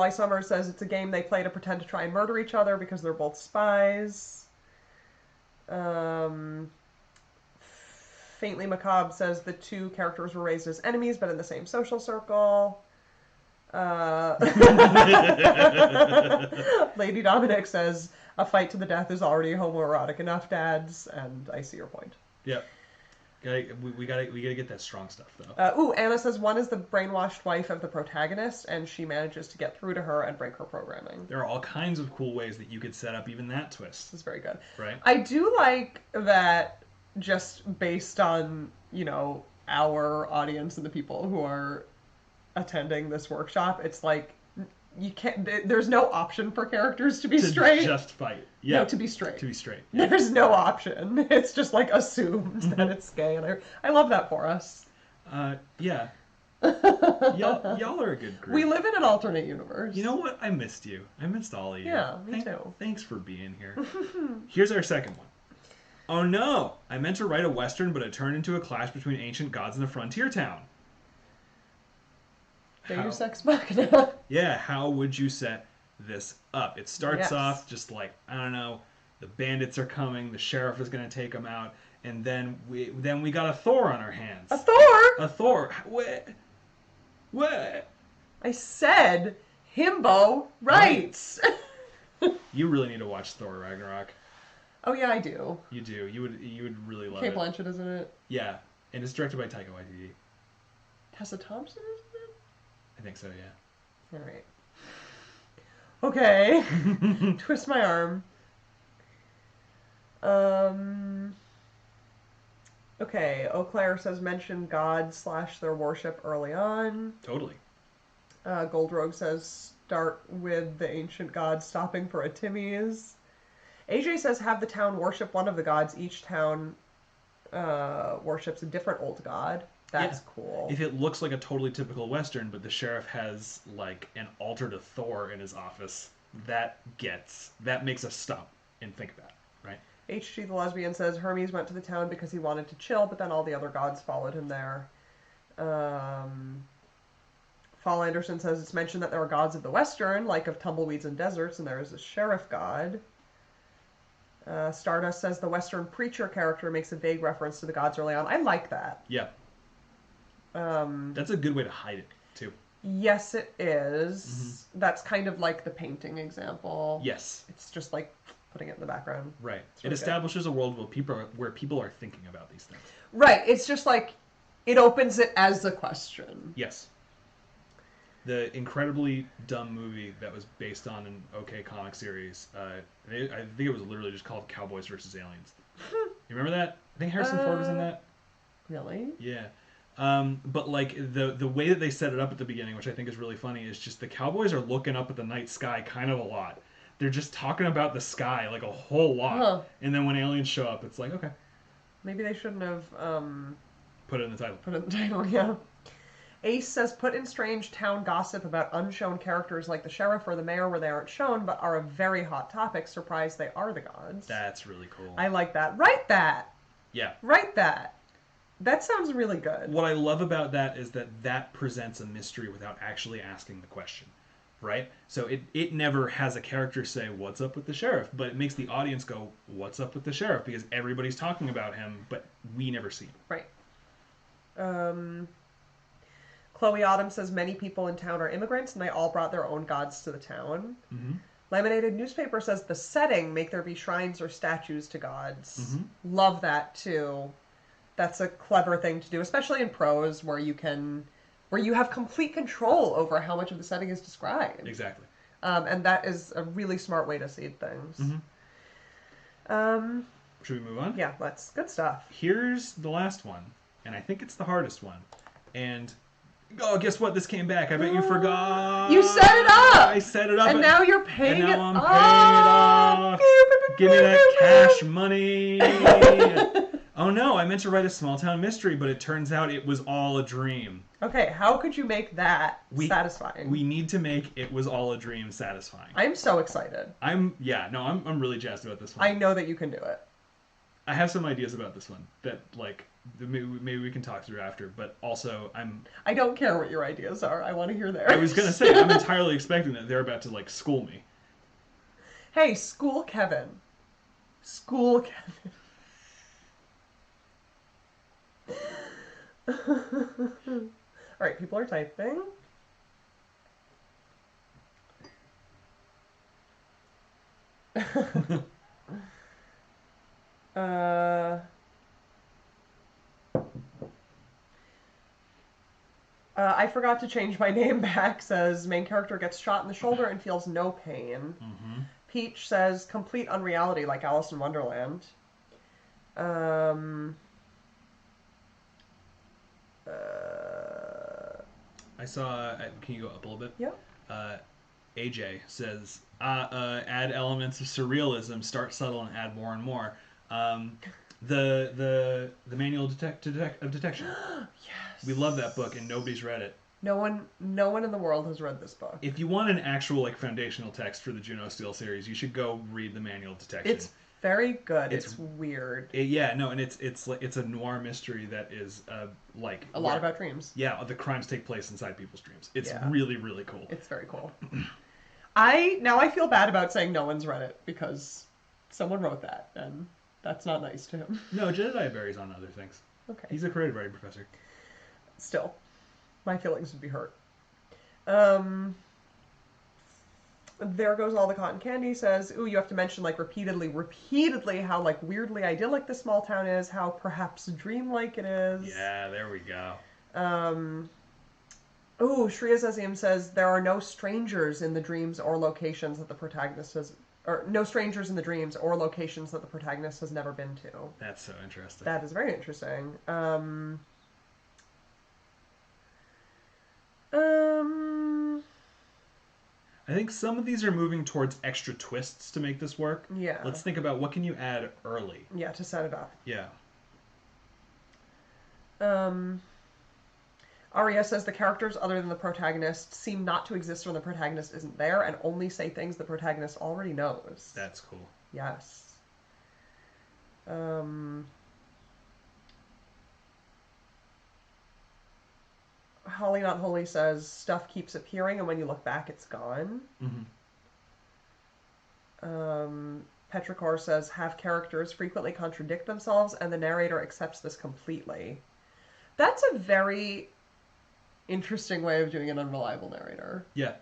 Summers says it's a game they play to pretend to try and murder each other because they're both spies. Faintly Macabre says the two characters were raised as enemies but in the same social circle. Lady Dominic says a fight to the death is already homoerotic enough, dads, and I see your point. Yep. We gotta get that strong stuff though. Anna says one is the brainwashed wife of the protagonist, and she manages to get through to her and break her programming. There are all kinds of cool ways that you could set up even that twist. This is very good. Right. I do like that, just based on our audience and the people who are attending this workshop. It's like you can't. There's no option for characters to be straight. Just fight. Yeah. No, to be straight. To be straight. Yeah. There's no option. It's just like assumed that it's gay, and I love that for us. Yeah. Y'all are a good group. We live in an alternate universe. You know what? I missed you. I missed all of you. Yeah, me too. Thanks for being here. Here's our second one. Oh no! I meant to write a Western, but it turned into a clash between ancient gods and a frontier town. Deus Ex Machina. Yeah, how would you set this up? It starts off just like, I don't know, the bandits are coming, the sheriff is going to take them out, and then we got a Thor on our hands. A Thor? A Thor. What? I said himbo rights. You really need to watch Thor Ragnarok. Oh yeah, I do. You do. You would really love Kate it. Blanchett, isn't it? Yeah, and it's directed by Taika Waititi. Tessa Thompson, isn't it? I think so, yeah. All right. Okay. Twist my arm. Okay. Eau Claire says mention God / their worship early on. Totally. Gold Rogue says start with the ancient gods stopping for a Timmy's. AJ says have the town worship one of the gods. Each town worships a different old god. That's cool. If it looks like a totally typical Western, but the sheriff has like an altar to Thor in his office, that makes us stop and think about it, right? HG the Lesbian says Hermes went to the town because he wanted to chill, but then all the other gods followed him there. Fall Anderson says it's mentioned that there are gods of the Western, like of tumbleweeds and deserts, and there is a sheriff god. Stardust says the Western preacher character makes a vague reference to the gods early on. I like that. Yeah. That's a good way to hide it, too. Yes, it is. Mm-hmm. That's kind of like the painting example. Yes. It's just like putting it in the background. Right. It establishes a world where people are thinking about these things. Right. It's just like it opens it as a question. Yes. The incredibly dumb movie that was based on an OK comic series, I think it was literally just called Cowboys vs. Aliens. You remember that? I think Harrison Ford was in that. Really? Yeah. But like the way that they set it up at the beginning, which I think is really funny, is just the cowboys are looking up at the night sky kind of a lot. They're just talking about the sky like a whole lot. Huh. And then when aliens show up, it's like, okay. Maybe they shouldn't have put it in the title. Put it in the title, yeah. Ace says put in strange town gossip about unshown characters like the sheriff or the mayor where they aren't shown but are a very hot topic. Surprised they are the gods. That's really cool. I like that. Write that. Yeah. Write that. That sounds really good. What I love about that is that presents a mystery without actually asking the question, right? So it never has a character say, what's up with the sheriff? But it makes the audience go, what's up with the sheriff? Because everybody's talking about him, but we never see him. Right. Chloe Autumn says many people in town are immigrants and they all brought their own gods to the town. Mm-hmm. Laminated Newspaper says the setting, make there be shrines or statues to gods. Mm-hmm. Love that, too. That's a clever thing to do, especially in prose where you have complete control over how much of the setting is described. Exactly. And that is a really smart way to see things. Mm-hmm. Should we move on? Yeah, let's. Good stuff. Here's the last one, and I think it's the hardest one. And oh, guess what? This came back. I bet you forgot. You set it up. I set it up, and now you're paying and it now I'm off. paying it off. Give me that cash money. Oh no, I meant to write a small town mystery, but it turns out it was all a dream. Okay, how could you make that satisfying? We need to make It Was All a Dream satisfying. I'm so excited. I'm really jazzed about this one. I know that you can do it. I have some ideas about this one that, like, maybe we can talk through after, but also I don't care what your ideas are. I want to hear theirs. I was going to say, I'm entirely expecting that they're about to, like, school me. Hey, school Kevin. School Kevin. All right, people are typing. I forgot to change my name back, says main character gets shot in the shoulder and feels no pain. Mm-hmm. Peach says complete unreality like Alice in Wonderland. I saw, can you go up a little bit? Yeah. AJ says, add elements of surrealism, start subtle and add more and more. The manual of detection. Yes. We love that book and nobody's read it. No one in the world has read this book. If you want an actual, like, foundational text for the Juno Steel series, you should go read the manual of detection. It's very good. It's weird. And it's a noir mystery that is like a lot about dreams. Yeah, the crimes take place inside people's dreams. It's really, really cool. It's very cool. I feel bad about saying no one's read it because someone wrote that and that's not nice to him. No, Jedediah Barry's on other things. Okay. He's a creative writing professor. Still, my feelings would be hurt. There Goes All the Cotton Candy says, ooh, you have to mention, like, repeatedly how, like, weirdly idyllic the small town is, how perhaps dreamlike it is. Yeah, there we go. Ooh, Shreya Zazim says, there are no strangers in the dreams or locations that the protagonist has... Or, no strangers in the dreams or locations that the protagonist has never been to. That's so interesting. That is very interesting. I think some of these are moving towards extra twists to make this work. Yeah. Let's think about what can you add early. Yeah, to set it up. Yeah. Arya says the characters other than the protagonist seem not to exist when the protagonist isn't there and only say things the protagonist already knows. That's cool. Yes. Holly Not Holy says stuff keeps appearing and when you look back it's gone. Petrichor says have characters frequently contradict themselves and the narrator accepts this completely. That's a very interesting way of doing an unreliable narrator. Yeah.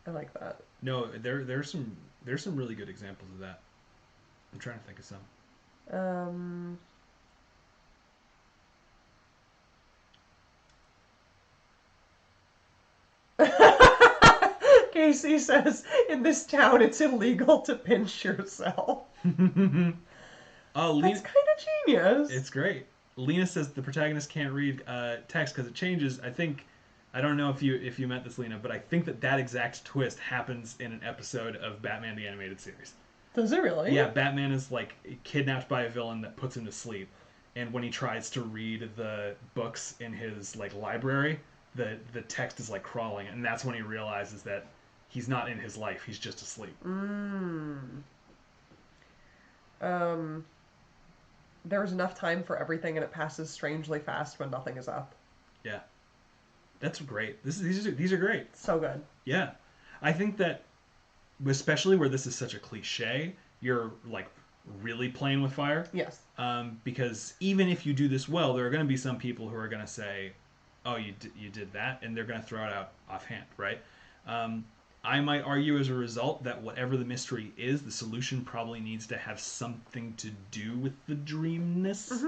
I like that. No, there's some really good examples of that. I'm trying to think of some. Casey says, in this town it's illegal to pinch yourself. Oh, That's kind of genius. It's great. Lena says the protagonist can't read text because it changes. I don't know if you meant this, Lena, but I think that exact twist happens in an episode of Batman the Animated Series. Does it really? Yeah, Batman is, like, kidnapped by a villain that puts him to sleep, and when he tries to read the books in his, like, library, the text is, like, crawling, and that's when he realizes that he's not in his life, he's just asleep. There's enough time for everything and it passes strangely fast when nothing is up. Yeah. That's great. These are great. So good. Yeah. I think that, especially where this is such a cliche, you're, like, really playing with fire. Yes. Because even if you do this well, there are going to be some people who are going to say, oh, you did that, and they're going to throw it out offhand, right? I might argue as a result that whatever the mystery is, the solution probably needs to have something to do with the dreamness.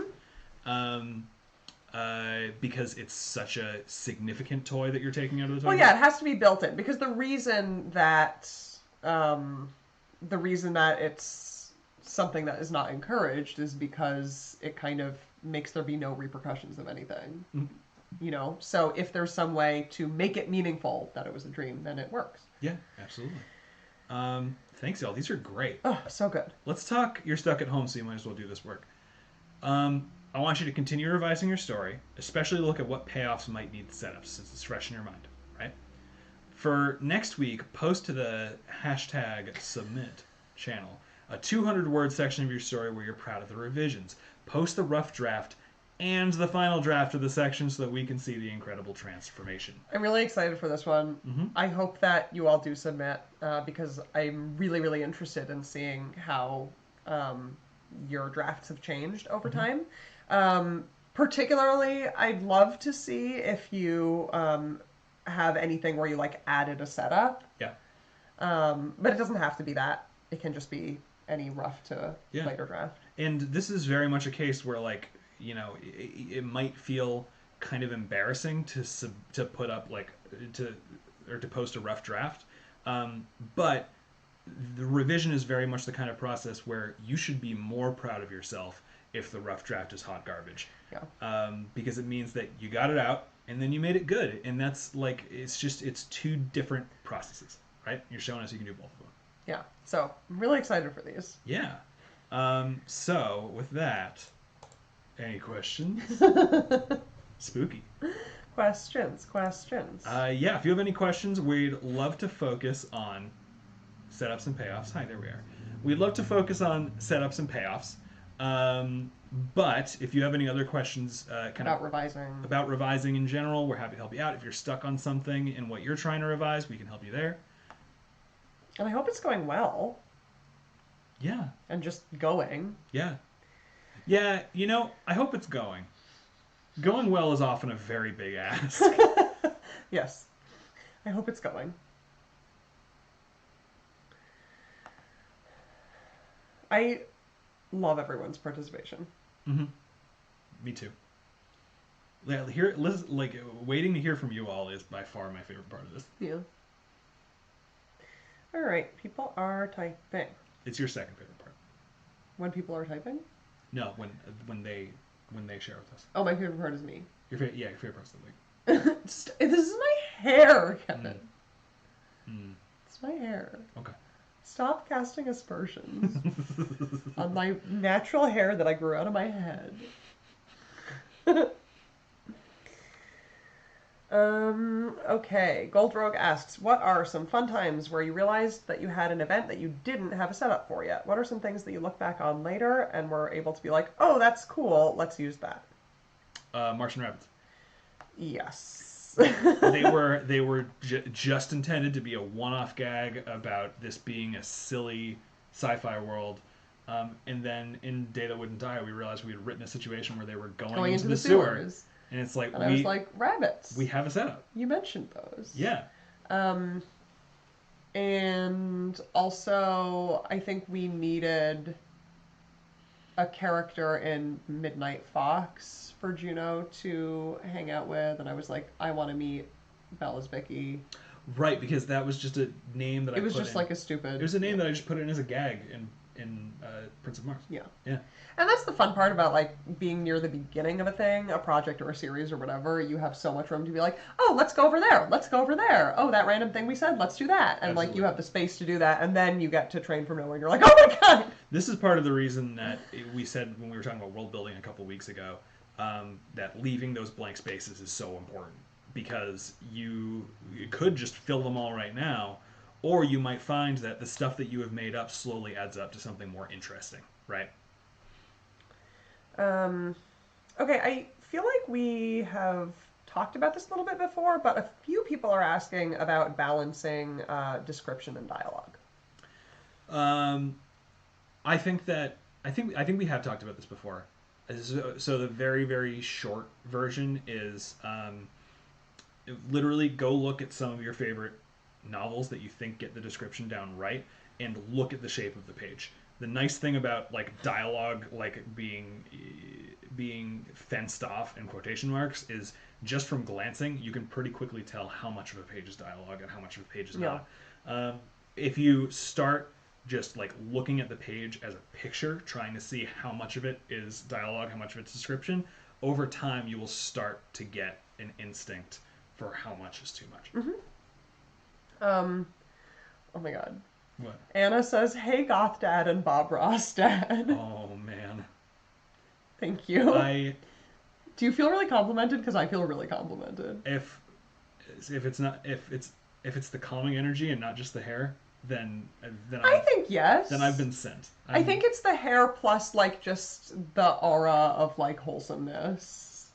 Because it's such a significant toy that you're taking out of the toy. Well, yeah, it has to be built in because the reason that it's something that is not encouraged is because it kind of makes there be no repercussions of anything. You know, so if there's some way to make it meaningful that it was a dream, then it works. Yeah, absolutely. Thanks, y'all. These are great. Oh, so good. Let's talk. You're stuck at home, so you might as well do this work. I want you to continue revising your story, especially look at what payoffs might need set up since it's fresh in your mind, right? For next week, post to the #submit channel a 200-word section of your story where you're proud of the revisions. Post the rough draft and the final draft of the section so that we can see the incredible transformation. I'm really excited for this one. I hope that you all do submit because I'm really, really interested in seeing how your drafts have changed over time. Particularly, I'd love to see if you have anything where you like added a setup. Yeah. But it doesn't have to be that. It can just be any rough to later draft. And this is very much a case where, like, you know, it might feel kind of embarrassing to put up to post a rough draft, but the revision is very much the kind of process where you should be more proud of yourself if the rough draft is hot garbage. Yeah. Because it means that you got it out and then you made it good, and that's like it's two different processes, right? You're showing us you can do both of them. Yeah. So I'm really excited for these. Yeah. So with that. Any questions? Spooky. Questions. Yeah, if you have any questions, we'd love to focus on setups and payoffs. Hi, there we are. We'd love to focus on setups and payoffs. But if you have any other questions about revising in general, we're happy to help you out. If you're stuck on something in what you're trying to revise, we can help you there. And I hope it's going well. Yeah. And just going. Yeah. Yeah, you know, I hope it's going. Going well is often a very big ask. Yes. I hope it's going. I love everyone's participation. Me too. Yeah, waiting to hear from you all is by far my favorite part of this. Yeah. All right, people are typing. It's your second favorite part. When people are typing? No, when they share with us. Oh, my favorite part is me. Your favorite part's the week. This is my hair, Kevin. It's my hair. Okay. Stop casting aspersions on my natural hair that I grew out of my head. Okay. Gold Rogue asks, what are some fun times where you realized that you had an event that you didn't have a setup for yet? What are some things that you look back on later and were able to be like, oh, that's cool, let's use that? Martian Rabbits. Yes. they were just intended to be a one-off gag about this being a silly sci-fi world. And then in Day That Wouldn't Die, we realized we had written a situation where they were going into the sewers. And it's like, and I was like, rabbits. We have a setup. You mentioned those. Yeah. And also, I think we needed a character in Midnight Fox for Juno to hang out with, and I was like, I want to meet Bella's Vicky. Right, because that was just a name that I put in. It was just like a stupid... It was a name that I just put in as a gag in Prince of Mars. Yeah. Yeah. And that's the fun part about, like, being near the beginning of a thing, a project or a series or whatever. You have so much room to be like, oh, let's go over there. Let's go over there. Oh, that random thing we said, let's do that. And, Absolutely. like, you have the space to do that. And then you get to Train from Nowhere and you're like, oh my God. This is part of the reason that we said when we were talking about world building a couple weeks ago, that leaving those blank spaces is so important. Because you could just fill them all right now, or you might find that the stuff that you have made up slowly adds up to something more interesting, right? Okay, I feel like we have talked about this a little bit before, but a few people are asking about balancing description and dialogue. I think we have talked about this before. So the very, very short version is literally go look at some of your favorite novels that you think get the description down right, and look at the shape of the page. The nice thing about like dialogue, like being fenced off in quotation marks, is just from glancing you can pretty quickly tell how much of a page is dialogue and how much of a page is not. If you start just like looking at the page as a picture, trying to see how much of it is dialogue, how much of it's description, over time you will start to get an instinct for how much is too much. Oh my god. What? Anna says, "Hey, Goth Dad and Bob Ross Dad." Oh man. Thank you. Do you feel really complimented? Because I feel really complimented. If it's the calming energy and not just the hair, then I think yes. Then I've been sent. I think it's the hair plus like just the aura of like wholesomeness.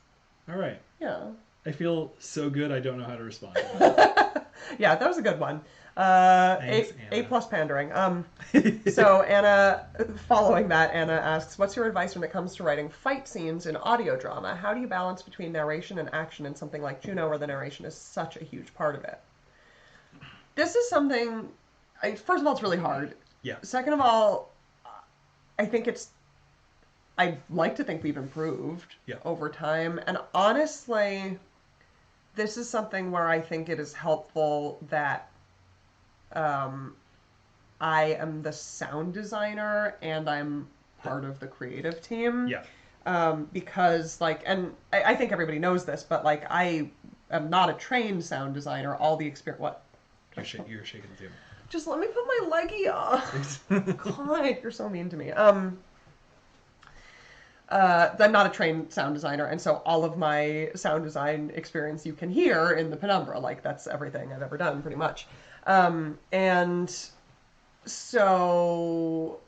All right. Yeah. I feel so good. I don't know how to respond to that. Yeah, that was a good one. Thanks, A plus pandering. So Anna, following that, Anna asks, "What's your advice when it comes to writing fight scenes in audio drama? How do you balance between narration and action in something like Juno, where the narration is such a huge part of it?" This is something. First of all, it's really hard. Yeah. Second of all, I think I'd like to think we've improved over time, and honestly, this is something where I think it is helpful that I am the sound designer and I'm part of the creative team. Yeah. Because like, and I think everybody knows this, but like I am not a trained sound designer. All the experience. What? You're shaking the table. Just let me put my leggy off. God, you're so mean to me. I'm not a trained sound designer, and so all of my sound design experience you can hear in the Penumbra. Like, that's everything I've ever done, pretty much. And so,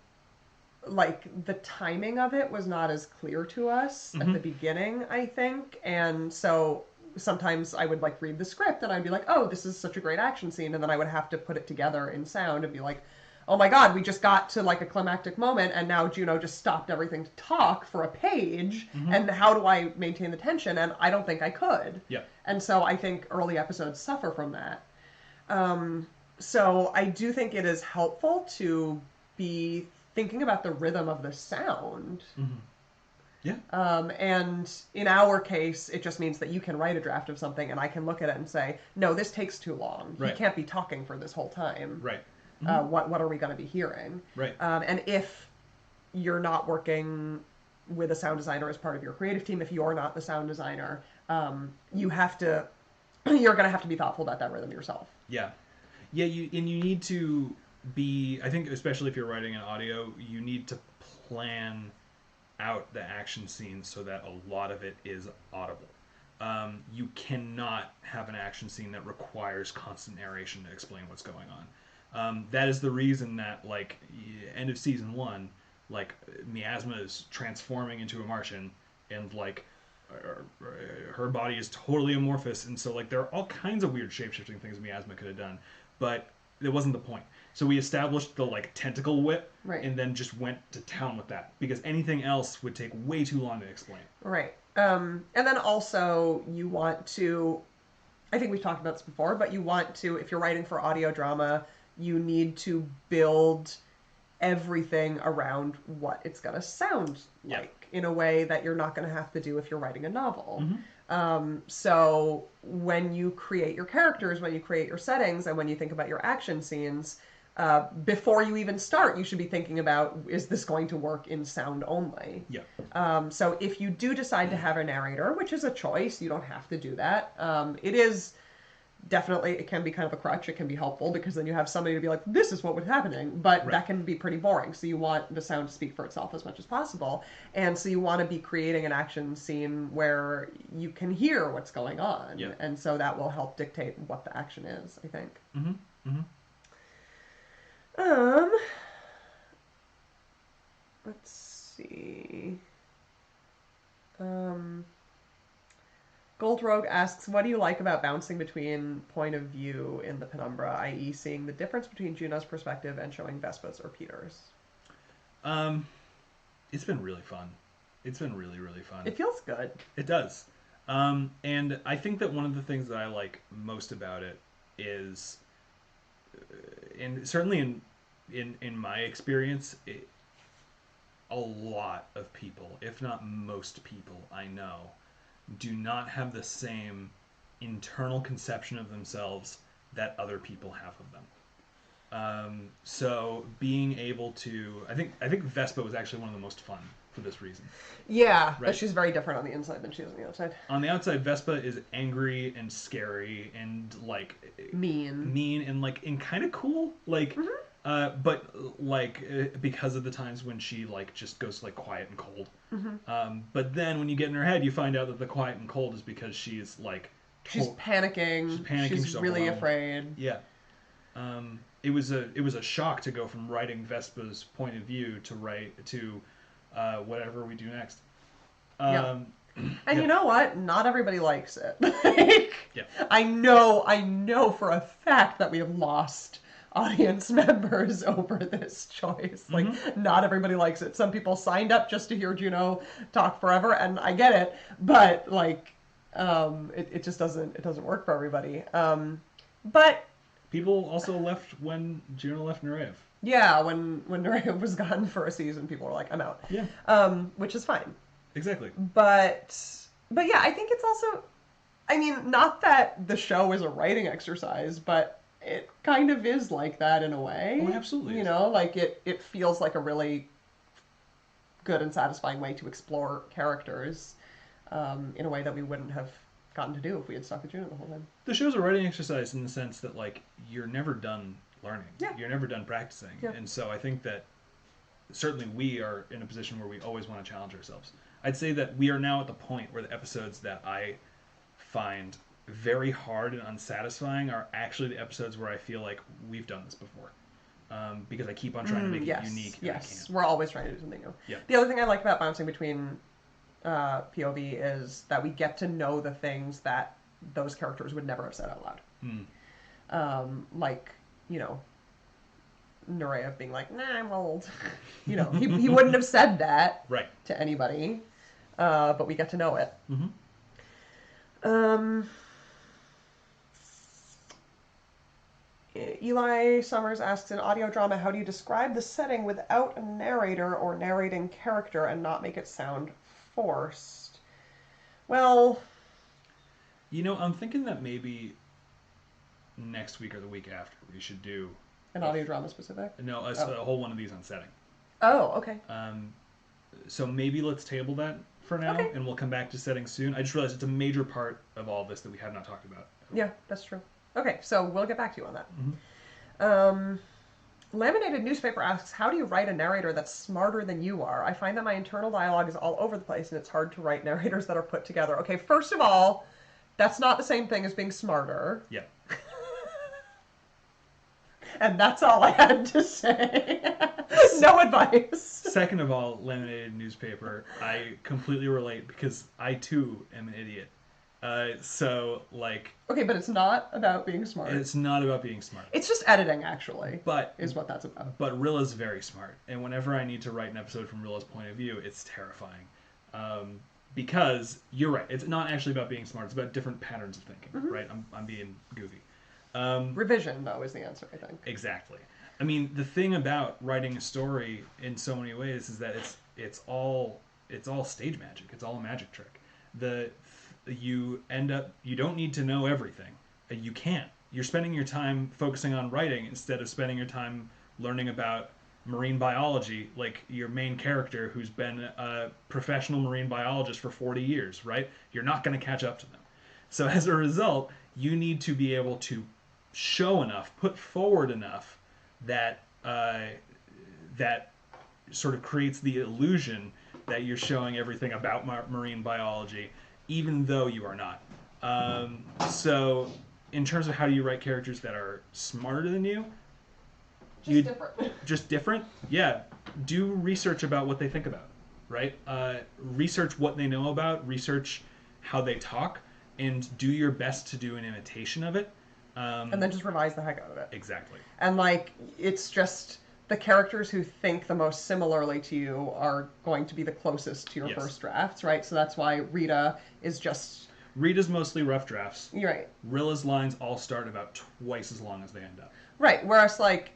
like, the timing of it was not as clear to us at the beginning, I think. And so sometimes I would, like, read the script, and I'd be like, oh, this is such a great action scene, and then I would have to put it together in sound and be like, oh my god, we just got to like a climactic moment and now Juno just stopped everything to talk for a page, and how do I maintain the tension? And I don't think I could. Yeah. And so I think early episodes suffer from that. So I do think it is helpful to be thinking about the rhythm of the sound. Yeah. And in our case, it just means that you can write a draft of something and I can look at it and say, no, this takes too long. Right. He can't be talking for this whole time. Right. What are we going to be hearing? Right. And if you're not working with a sound designer as part of your creative team, if you're not the sound designer, you're going to have to be thoughtful about that rhythm yourself. Yeah. Yeah, you need to be, I think especially if you're writing an audio, you need to plan out the action scene so that a lot of it is audible. You cannot have an action scene that requires constant narration to explain what's going on. That is the reason that, like, end of season 1, like, Miasma is transforming into a Martian, and, like, her body is totally amorphous, and so, like, there are all kinds of weird shape-shifting things Miasma could have done, but it wasn't the point. So we established the, like, tentacle whip, and then just went to town with that, because anything else would take way too long to explain. Right. And then also, you want to, I think we've talked about this before, but you want to, if you're writing for audio drama, you need to build everything around what it's going to sound like in a way that you're not going to have to do if you're writing a novel. So when you create your characters, when you create your settings, and when you think about your action scenes, before you even start, you should be thinking about, is this going to work in sound only? Yeah. So if you do decide to have a narrator, which is a choice, you don't have to do that. It is definitely, it can be kind of a crutch. It can be helpful because then you have somebody to be like, this is what was happening, but that can be pretty boring. So you want the sound to speak for itself as much as possible. And so you want to be creating an action scene where you can hear what's going on. Yeah. And so that will help dictate what the action is, I think. Let's see. Gold Rogue asks, what do you like about bouncing between point of view in the Penumbra, i.e. seeing the difference between Juno's perspective and showing Vespa's or Peter's? It's been really fun. It's been really, really fun. It feels good. It does. And I think that one of the things that I like most about it is, and certainly in my experience, a lot of people, if not most people I know, do not have the same internal conception of themselves that other people have of them. So being able to, I think Vespa was actually one of the most fun for this reason. Yeah, Right. but she's very different on the inside than she is on the outside. On the outside, Vespa is angry and scary and like Mean and like and kind of cool, like. But like because of the times when she like just goes like quiet and cold. But then when you get in her head, you find out that the quiet and cold is because she's like She's panicking. She's panicking. She's She's really overwhelmed. afraid. Yeah. It was a shock to go from writing Vespa's point of view to whatever we do next. Yeah. And yeah. you know what? Not everybody likes it. Like, Yeah. I know for a fact that we have lost audience members over this choice. Like, not everybody likes it. Some people signed up just to hear Juno talk forever, and I get it, but like, it just doesn't work for everybody. But People also left when Juno left narrator. yeah, when narrator was gone for a season, people were like, I'm out. Yeah. Which is fine. Exactly. But yeah, I think it's also, I mean, not that the show is a writing exercise, but it kind of is like that in a way. Oh, absolutely. You know, like it feels like a really good and satisfying way to explore characters in a way that we wouldn't have gotten to do if we had stuck with Juno the whole time. The show's a writing exercise in the sense that like you're never done learning. Yeah. You're never done practicing. Yeah. And so I think that certainly we are in a position where we always want to challenge ourselves. I'd say that we are now at the point where the episodes that I find very hard and unsatisfying are actually the episodes where I feel like we've done this before. Because I keep on trying to make it unique. And I Yes, can't. we're always trying to do something new. Yeah. The other thing I like about bouncing between POV is that we get to know the things that those characters would never have said out loud. Like, you know, Nureyev being like, nah, I'm old. You know, he wouldn't have said that Right. to anybody, but we get to know it. Eli Summers asks, in audio drama, how do you describe the setting without a narrator or narrating character and not make it sound forced? Well, You know, I'm thinking that maybe next week or the week after we should do an audio drama specific? no a whole one of these on setting. Oh, okay. So maybe let's table that for now, Okay. and we'll come back to setting soon. I just realized it's a major part of all this that we have not talked about. Yeah, that's true. Okay, so we'll get back to you on that. Laminated Newspaper asks, how do you write a narrator that's smarter than you are? I find that my internal dialogue is all over the place, and it's hard to write narrators that are put together. Okay, first of all, that's not the same thing as being smarter. Yeah. And that's all I had to say. No advice. Second of all, laminated newspaper, I completely relate because I too am an idiot. So like, Okay, but it's not about being smart. it's not about being smart. It's just editing, actually, But is what that's about. But Rilla's very smart, and whenever I need to write an episode from Rilla's point of view, it's terrifying. Because you're right, it's not actually about being smart; it's about different patterns of thinking. Right? I'm being goofy. Revision, though, is the answer, I think. Exactly. I mean, the thing about writing a story in so many ways is that it's all stage magic. It's all a magic trick. You don't need to know everything. You can't. You're spending your time focusing on writing instead of spending your time learning about marine biology, like your main character who's been a professional marine biologist for 40 years, right? You're not going to catch up to them. So as a result, you need to be able to show enough, put forward enough that that sort of creates the illusion that you're showing everything about marine biology, even though you are not. So in terms of how do you write characters that are smarter than you, Different. just different? Yeah. Do research about what they think about, right? Research what they know about, research how they talk, and do your best to do an imitation of it. And then just revise the heck out of it. Exactly. And, like, it's just the characters who think the most similarly to you are going to be the closest to your Yes. first drafts, right? So that's why Rita is just... Rita's mostly rough drafts. You're right. Rilla's lines all start about twice as long as they end up. Right, whereas, like,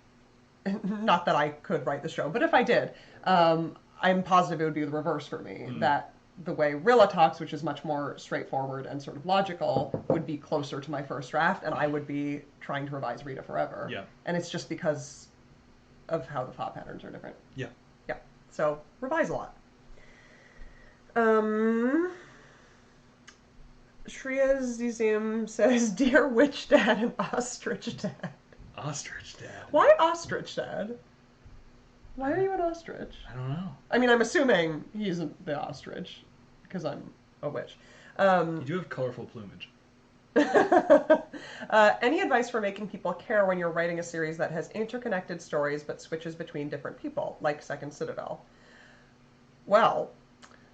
not that I could write the show, but if I did, I'm positive it would be the reverse for me, that the way Rilla talks, which is much more straightforward and sort of logical, would be closer to my first draft, and I would be trying to revise Rita forever. Yeah. And it's just because of how the thought patterns are different. Yeah. Yeah. So revise a lot. Shreya Zizim says, "Dear Witch Dad and Ostrich Dad." Ostrich Dad. Why Ostrich Dad? Why are you an ostrich? I don't know. I mean, I'm assuming he isn't the ostrich, because I'm a witch. You do have colorful plumage. Any advice for making people care when you're writing a series that has interconnected stories but switches between different people, like Second Citadel? Well,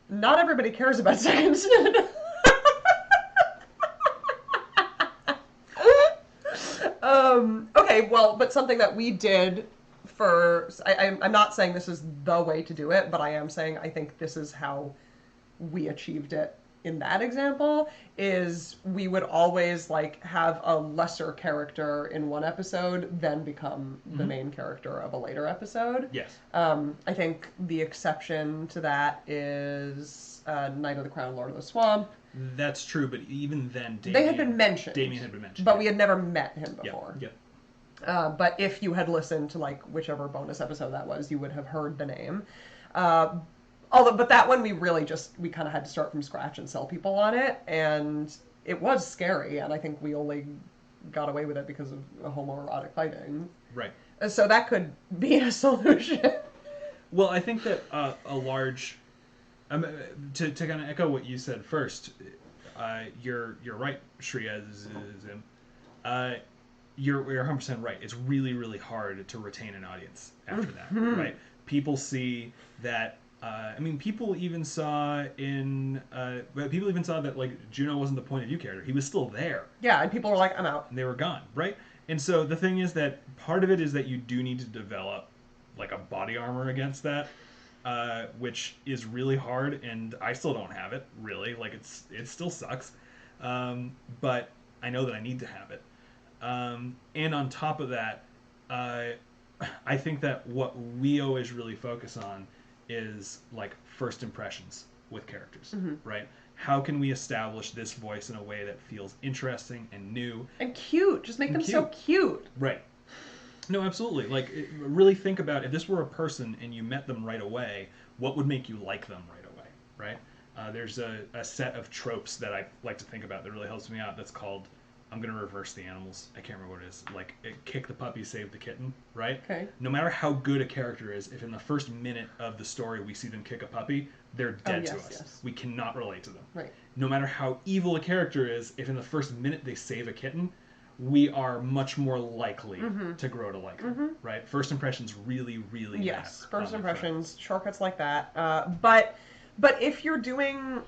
not everybody cares about Second Citadel. Okay, well, but something that we did for... I'm not saying this is the way to do it, but I am saying I think this is how we achieved it in that example, is we would always like have a lesser character in one episode then become the main character of a later episode. Yes. I think the exception to that is Knight of the Crown, Lord of the Swamp. That's true, but even then, They had been mentioned. Damien had been mentioned. But we had never met him before. Yeah. But if you had listened to like whichever bonus episode that was, you would have heard the name. But that one we kind of had to start from scratch and sell people on it, and it was scary, and I think we only got away with it because of homoerotic fighting. Right. So that could be a solution. Well, I think that a large... to kind of echo what you said first, you're right, Shreya. You're 100% right. It's really, really hard to retain an audience after that, right? People see that... people even saw that like Juno wasn't the point of view character. He was still there. Yeah, and people were like, "I'm out." And they were gone, right? And so the thing is that part of it is that you do need to develop like a body armor against that, which is really hard, and I still don't have it really. Like it still sucks, but I know that I need to have it. And on top of that, I think that what we always really focus on is like first impressions with characters, right? How can we establish this voice in a way that feels interesting and new and cute? Just make them so cute. Right. No, absolutely. Like, really think about if this were a person and you met them right away, what would make you like them right away, right? There's a set of tropes that I like to think about that really helps me out. That's called, I'm going to reverse the animals. I can't remember what it is. Like, kick the puppy, save the kitten, right? Okay. No matter how good a character is, if in the first minute of the story we see them kick a puppy, they're dead to us. Yes. We cannot relate to them. Right. No matter how evil a character is, if in the first minute they save a kitten, we are much more likely to grow to like them, right? First impressions really, really matter. Yes, first impressions, shortcuts like that. But if you're doing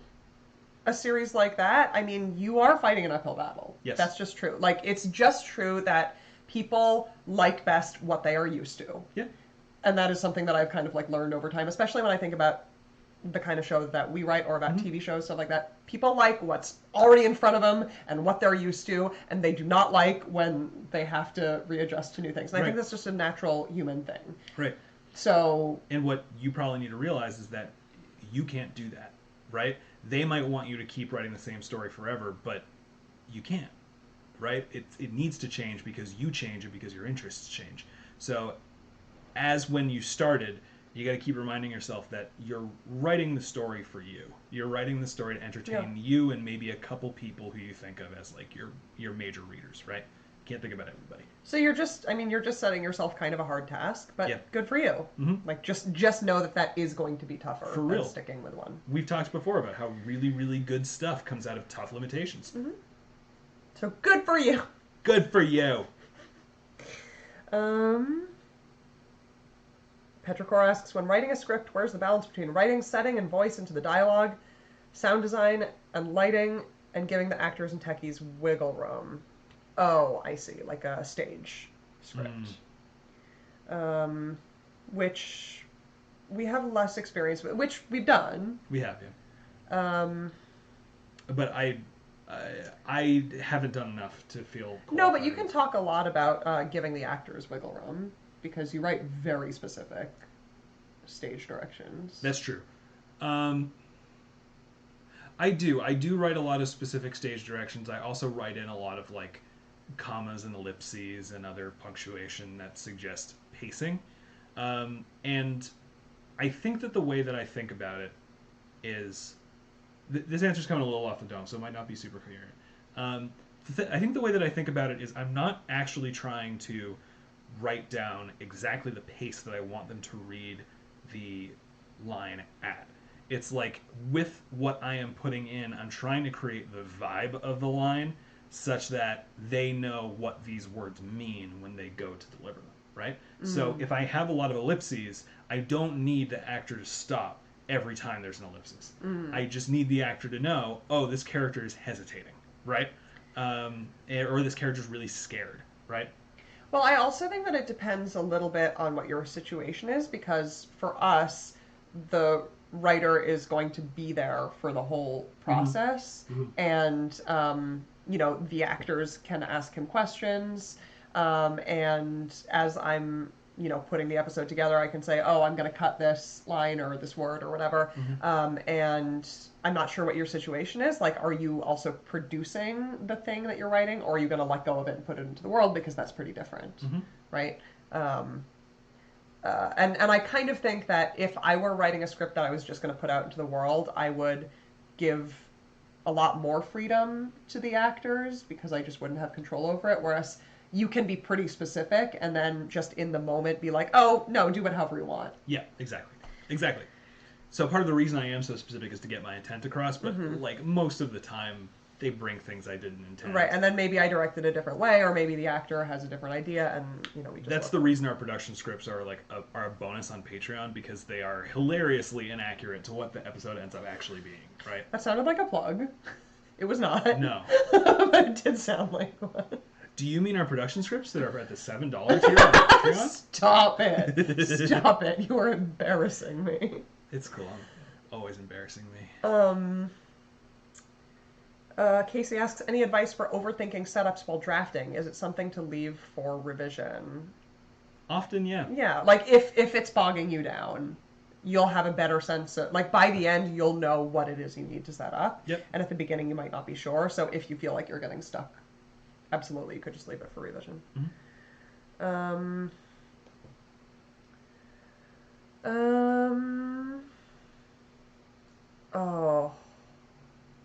a series like that, I mean, you are fighting an uphill battle. Yes. That's just true. Like, it's just true that people like best what they are used to. Yeah. And that is something that I've kind of like learned over time, especially when I think about the kind of shows that we write or about TV shows, stuff like that. People like what's already in front of them and what they're used to, and they do not like when they have to readjust to new things. And I think that's just a natural human thing. Right. So... And what you probably need to realize is that you can't do that, right? They might want you to keep writing the same story forever, but you can't, right? It needs to change because you change and because your interests change. So as when you started, you got to keep reminding yourself that you're writing the story for you. You're writing the story to entertain you and maybe a couple people who you think of as like your major readers, right? You can't think about everybody. So you're just setting yourself kind of a hard task, but good for you. Like just know that is going to be tougher for real. Than sticking with one. We've talked before about how really, really good stuff comes out of tough limitations. So good for you. Good for you. Petricor asks, when writing a script, where's the balance between writing, setting, and voice into the dialogue, sound design, and lighting, and giving the actors and techies wiggle room? Oh, I see. Like a stage script. Which we have less experience with, which we've done. We have, yeah. But I haven't done enough to feel qualified. No, but you can talk a lot about giving the actors wiggle room, because you write very specific stage directions. That's true. I do. I do write a lot of specific stage directions. I also write in a lot of like commas and ellipses and other punctuation that suggest pacing. And I think that the way that I think about it is this answer's coming a little off the dome, so it might not be super coherent. I think the way that I think about it is I'm not actually trying to write down exactly the pace that I want them to read the line at. It's like with what I am putting in, I'm trying to create the vibe of the line such that they know what these words mean when they go to deliver them, right? So if I have a lot of ellipses, I don't need the actor to stop every time there's an ellipsis. I just need the actor to know, oh, this character is hesitating, right? Or this character is really scared, right? Well, I also think that it depends a little bit on what your situation is, because for us, the writer is going to be there for the whole process, and the actors can ask him questions, and as I'm putting the episode together, I can say, oh, I'm going to cut this line or this word or whatever. And I'm not sure what your situation is. Like, are you also producing the thing that you're writing, or are you going to let go of it and put it into the world? Because that's pretty different, right? And I kind of think that if I were writing a script that I was just going to put out into the world, I would give a lot more freedom to the actors because I just wouldn't have control over it. Whereas you can be pretty specific and then just in the moment be like, oh, no, do it however you want. Yeah, exactly. So part of the reason I am so specific is to get my intent across, but like most of the time they bring things I didn't intend. Right, and then maybe I direct it a different way, or maybe the actor has a different idea, and we just. That's the reason our production scripts are like are a bonus on Patreon, because they are hilariously inaccurate to what the episode ends up actually being. Right. That sounded like a plug. It was not. No. But it did sound like one. Do you mean our production scripts that are at the $7 tier on Patreon? Stop it! Stop it! You are embarrassing me. It's cool. Always embarrassing me. Casey asks, any advice for overthinking setups while drafting? Is it something to leave for revision? Often, yeah. Yeah, like if it's bogging you down, you'll have a better sense of, like, by the end, you'll know what it is you need to set up. Yep. And at the beginning, you might not be sure. So if you feel like you're getting stuck, absolutely, you could just leave it for revision. Oh,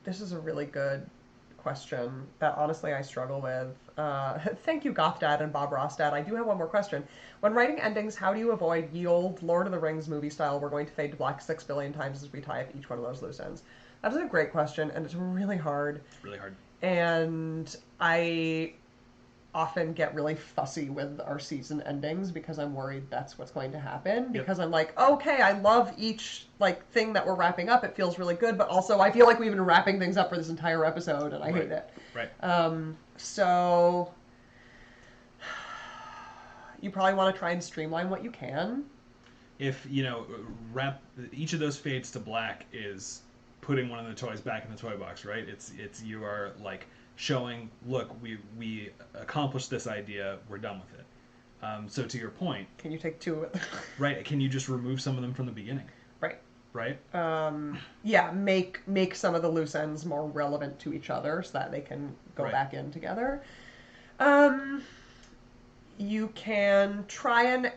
this is a really good question that honestly I struggle with. Thank you, Goffdad and Bob Rostad. I do have one more question. When writing endings, how do you avoid ye old Lord of the Rings movie style, we're going to fade to black 6 billion times as we tie up each one of those loose ends? That is a great question, and it's really hard. Really hard. And I often get really fussy with our season endings because I'm worried that's what's going to happen. Because I'm like, okay, I love each thing that we're wrapping up. It feels really good, but also I feel like we've been wrapping things up for this entire episode, and I hate it. Right. So you probably want to try and streamline what you can. If wrap each of those fades to black is putting one of the toys back in the toy box, right? It's you are like showing, look, we accomplished this idea, we're done with it. So to your point, can you take two of it? Right, can you just remove some of them from the beginning? Right? Yeah, make some of the loose ends more relevant to each other so that they can go back in together. You can try and,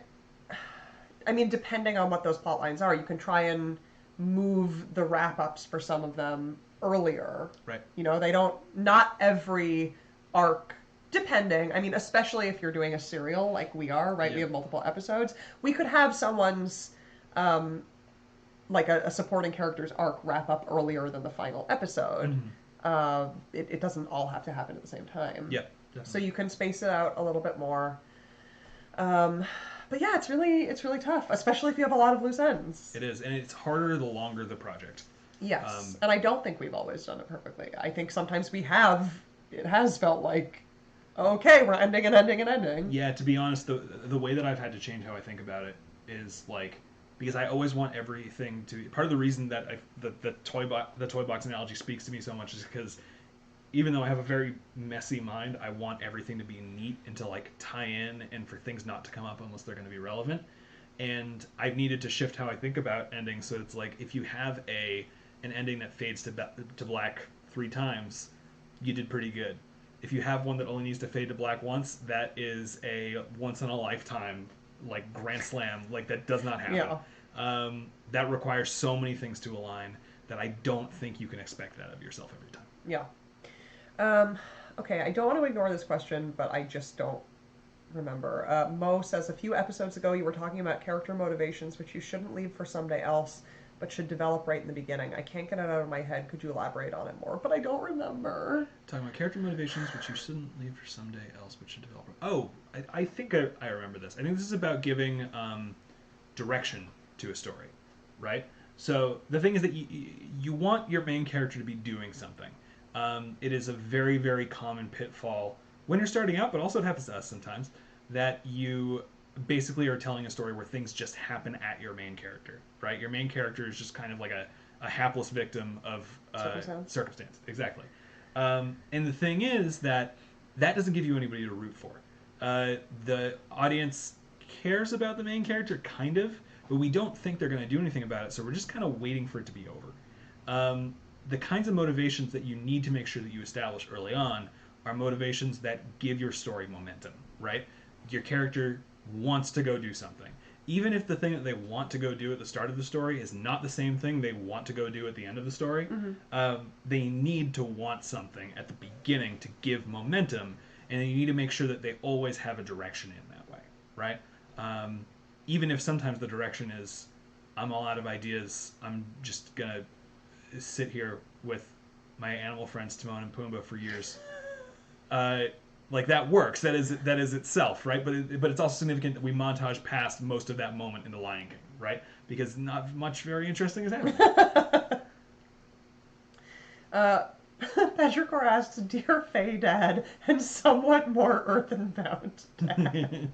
depending on what those plot lines are, you can try and move the wrap-ups for some of them earlier. Right. They don't, not every arc, depending, especially if you're doing a serial like we are, right? We have multiple episodes. We could have someone's, like a supporting character's arc wrap up earlier than the final episode. It doesn't all have to happen at the same time. Yep. Definitely. So you can space it out a little bit more. But yeah, it's really tough, especially if you have a lot of loose ends. It is, and it's harder the longer the project. Yes, and I don't think we've always done it perfectly. I think sometimes we have. It has felt like, okay, we're ending and ending and ending. Yeah, to be honest, the way that I've had to change how I think about it is like, because I always want everything to. Part of the reason that the toy box analogy speaks to me so much is because even though I have a very messy mind, I want everything to be neat and to like tie in and for things not to come up unless they're going to be relevant. And I've needed to shift how I think about endings. So it's like if you have a an ending that fades to black 3 times, you did pretty good. If you have one that only needs to fade to black once, that is a once in a lifetime, like, grand slam. Like, that does not happen. Yeah. That requires so many things to align that I don't think you can expect that of yourself every time. Yeah. Okay, I don't want to ignore this question, but I just don't remember. Mo says, a few episodes ago you were talking about character motivations, which you shouldn't leave for someday else, but should develop right in the beginning. I can't get it out of my head. Could you elaborate on it more? But I don't remember. Talking about character motivations, which you shouldn't leave for someday else, but should develop. Oh, I think I remember this. I think this is about giving direction to a story, right? So the thing is that you want your main character to be doing something. It is a very, very common pitfall when you're starting out, but also it happens to us sometimes, that you basically are telling a story where things just happen at your main character, right? Your main character is just kind of like a hapless victim of circumstance. Exactly. And the thing is that doesn't give you anybody to root for. The audience cares about the main character, kind of, but we don't think they're going to do anything about it, so we're just kind of waiting for it to be over. The kinds of motivations that you need to make sure that you establish early on are motivations that give your story momentum, right? Your character wants to go do something. Even if the thing that they want to go do at the start of the story is not the same thing they want to go do at the end of the story, they need to want something at the beginning to give momentum, and you need to make sure that they always have a direction in that way, right? Even if sometimes the direction is, I'm all out of ideas, I'm just going to sit here with my animal friends Timon and Pumbaa for years. Like, that works. That is itself, right? But it's also significant that we montage past most of that moment in The Lion King, right? Because not much very interesting is happening. Petrichor asks, Dear Faye Dad, and somewhat more earthen-bound Dad,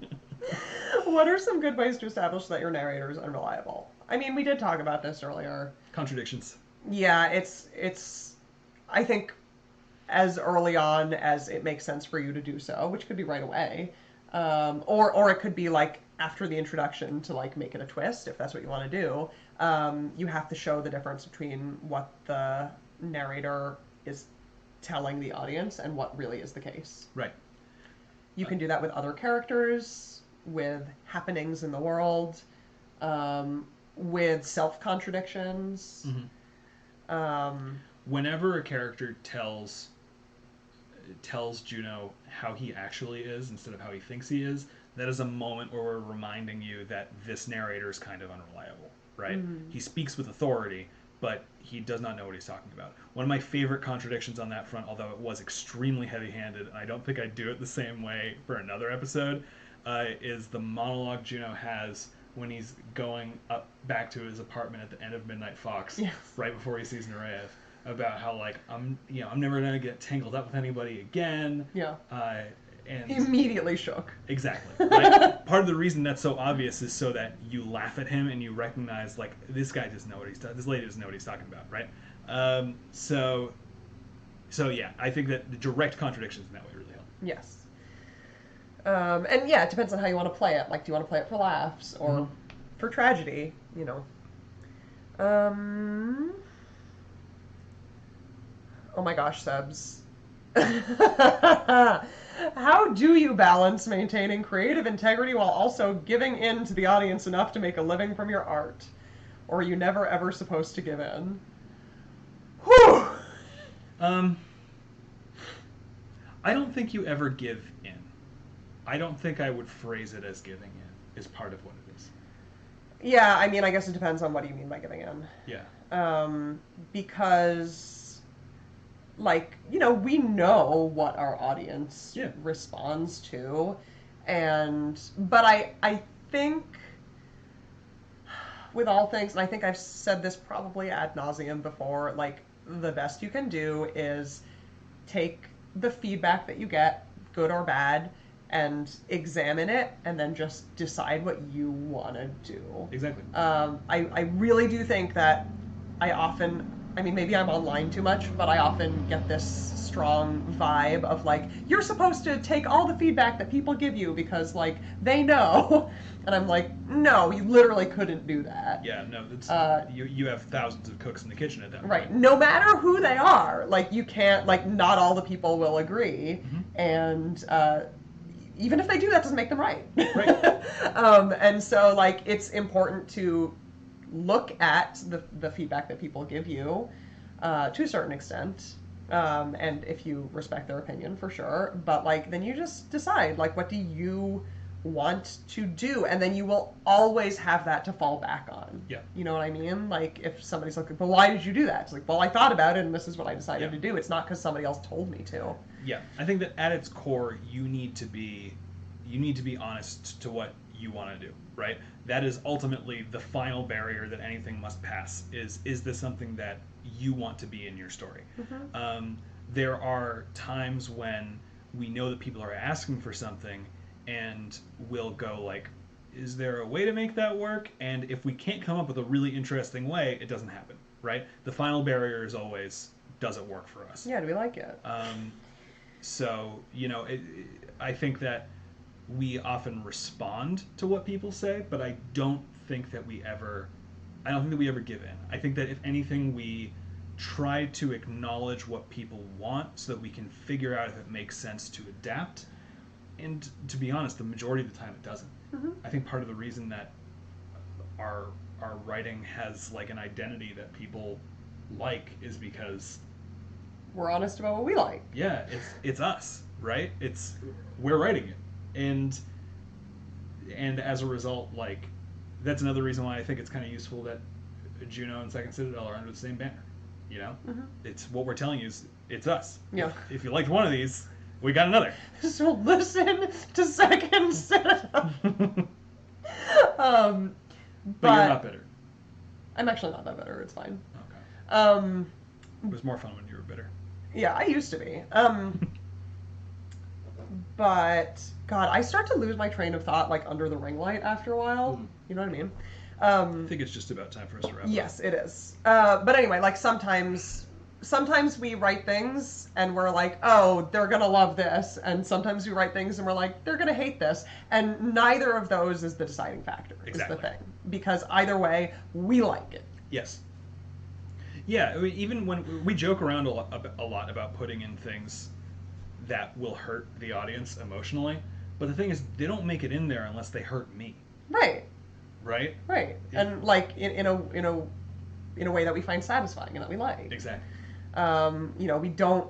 what are some good ways to establish that your narrator is unreliable? I mean, we did talk about this earlier. Contradictions. Yeah, it's I think as early on as it makes sense for you to do so, which could be right away, or it could be like after the introduction to like make it a twist if that's what you want to do. You have to show the difference between what the narrator is telling the audience and what really is the case. Right. You can do that with other characters, with happenings in the world, with self-contradictions. Whenever a character tells Juno how he actually is instead of how he thinks he is, that is a moment where we're reminding you that this narrator is kind of unreliable, right? He speaks with authority, but he does not know what he's talking about. One of my favorite contradictions on that front, although it was extremely heavy-handed, and I don't think I'd do it the same way for another episode, is the monologue Juno has when he's going up back to his apartment at the end of Midnight Fox, right before he sees Nereev, about how, like, I'm never gonna get tangled up with anybody again. Yeah. And he immediately shook. Exactly. Right? Part of the reason that's so obvious is so that you laugh at him and you recognize, like, this guy doesn't know what this lady doesn't know what he's talking about, right? So yeah, I think that the direct contradictions in that way really help. Yes. And yeah, it depends on how you want to play it. Like, do you want to play it for laughs or for tragedy? You know. Oh my gosh, Sebs. How do you balance maintaining creative integrity while also giving in to the audience enough to make a living from your art? Or are you never ever supposed to give in? Whew! I don't think you ever give in. I don't think I would phrase it as giving in, is part of what it is. Yeah, I mean, I guess it depends on what do you mean by giving in. Yeah. Because, like, you know, we know what our audience responds to. But I think with all things, and I think I've said this probably ad nauseum before, like, the best you can do is take the feedback that you get, good or bad, and examine it, and then just decide what you want to do. Exactly. I really do think that I often, I mean, maybe I'm online too much, but I often get this strong vibe of like, you're supposed to take all the feedback that people give you because like they know. And I'm like, no, you literally couldn't do that. Yeah, no, it's, you have thousands of cooks in the kitchen at that point. Right. No matter who they are, like you can't, like not all the people will agree. And even if they do, that doesn't make them right. Right. And so like it's important to look at the feedback that people give you to a certain extent. And if you respect their opinion, for sure. But like then you just decide like what do you want to do, and then you will always have that to fall back on. Yeah. You know what I mean? Like if somebody's like, but why did you do that? It's like, well, I thought about it and this is what I decided to do. It's not because somebody else told me to. Yeah, I think that at its core, you need to be honest to what you want to do, right? That is ultimately the final barrier that anything must pass. Is this something that you want to be in your story? There are times when we know that people are asking for something, and we'll go like, is there a way to make that work? And if we can't come up with a really interesting way, it doesn't happen, right? The final barrier is always, does it work for us? Yeah, do we like it? So, you know, I think that we often respond to what people say, but I don't think that we ever give in. I think that if anything, we try to acknowledge what people want so that we can figure out if it makes sense to adapt. And to be honest, the majority of the time it doesn't. I think part of the reason that our writing has like an identity that people like is because we're honest about what we like. Yeah, it's us, right? We're writing it. And as a result, like that's another reason why I think it's kind of useful that Juno and Second Citadel are under the same banner. You know? It's what we're telling you is it's us. Yeah. If you liked one of these, we got another. So listen to Second Citadel. But you're not bitter. I'm actually not that bitter. It's fine. Okay. It was more fun when you were bitter. Yeah, I used to be. But God, I start to lose my train of thought like under the ring light after a while. You know what I mean? I think it's just about time for us to wrap up. Yes, it is. But anyway, like sometimes we write things and we're like, oh, they're gonna love this, and sometimes we write things and we're like, they're gonna hate this, and neither of those is the deciding factor. Exactly. Is the thing, because either way, we like it. Yes. Yeah, I mean, even when we joke around a lot about putting in things that will hurt the audience emotionally, but the thing is, they don't make it in there unless they hurt me. Right. Right. Right. Yeah. And like in a way that we find satisfying and that we like. Exactly. You know, we don't.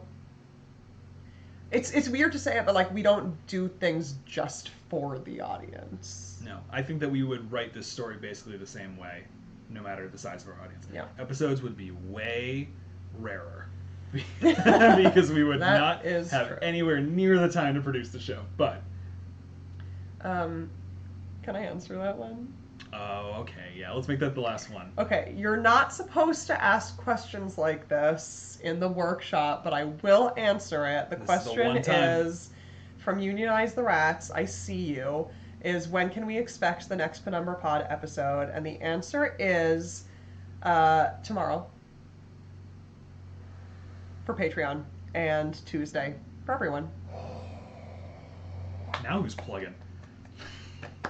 It's weird to say it, but like we don't do things just for the audience. No, I think that we would write this story basically the same way, no matter the size of our audience. Yeah. Episodes would be way rarer because we would not have anywhere near the time to produce the show. But can I answer that one? Oh, okay. Yeah, let's make that the last one. Okay, you're not supposed to ask questions like this in the workshop, but I will answer it. The question is from Unionize the Rats, I see you, is when can we expect the next Penumbra Pod episode? And the answer is tomorrow for Patreon and Tuesday for everyone. Now who's plugging?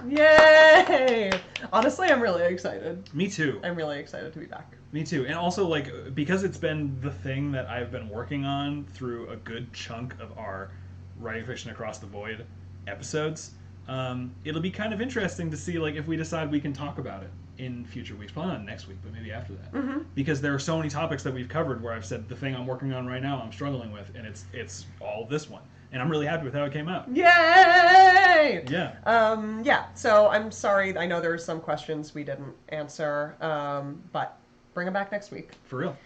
Yay! Honestly, I'm really excited. Me too. I'm really excited to be back. Me too. And also, like, because it's been the thing that I've been working on through a good chunk of our Writing Fiction Across the Void episodes, it'll be kind of interesting to see, like, if we decide we can talk about it in future weeks. Probably not next week, but maybe after that. Because there are so many topics that we've covered where I've said the thing I'm working on right now I'm struggling with, and it's all this one. And I'm really happy with how it came out. Yay! Yeah. Yeah, so I'm sorry. I know there's some questions we didn't answer, but bring them back next week. For real.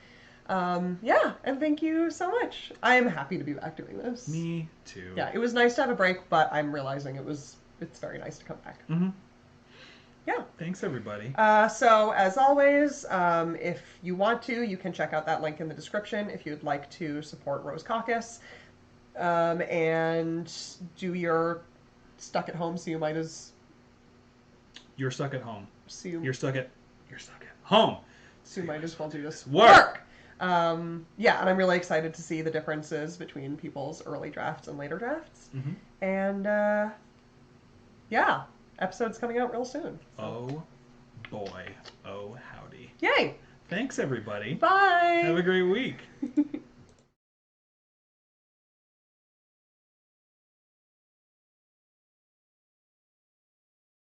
Yeah, and thank you so much. I'm happy to be back doing this. Me too. Yeah, it was nice to have a break, but I'm realizing it's very nice to come back. Yeah. Thanks, everybody. So, as always, if you want to, you can check out that link in the description if you'd like to support Rose Caucus. And do your stuck at home, so you might as... You're stuck at home. So you... You're stuck at home. So you might as well do this work! Yeah, and I'm really excited to see the differences between people's early drafts and later drafts. Mm-hmm. And yeah, episode's coming out real soon. So. Oh boy. Oh howdy. Yay! Thanks everybody. Bye! Have a great week.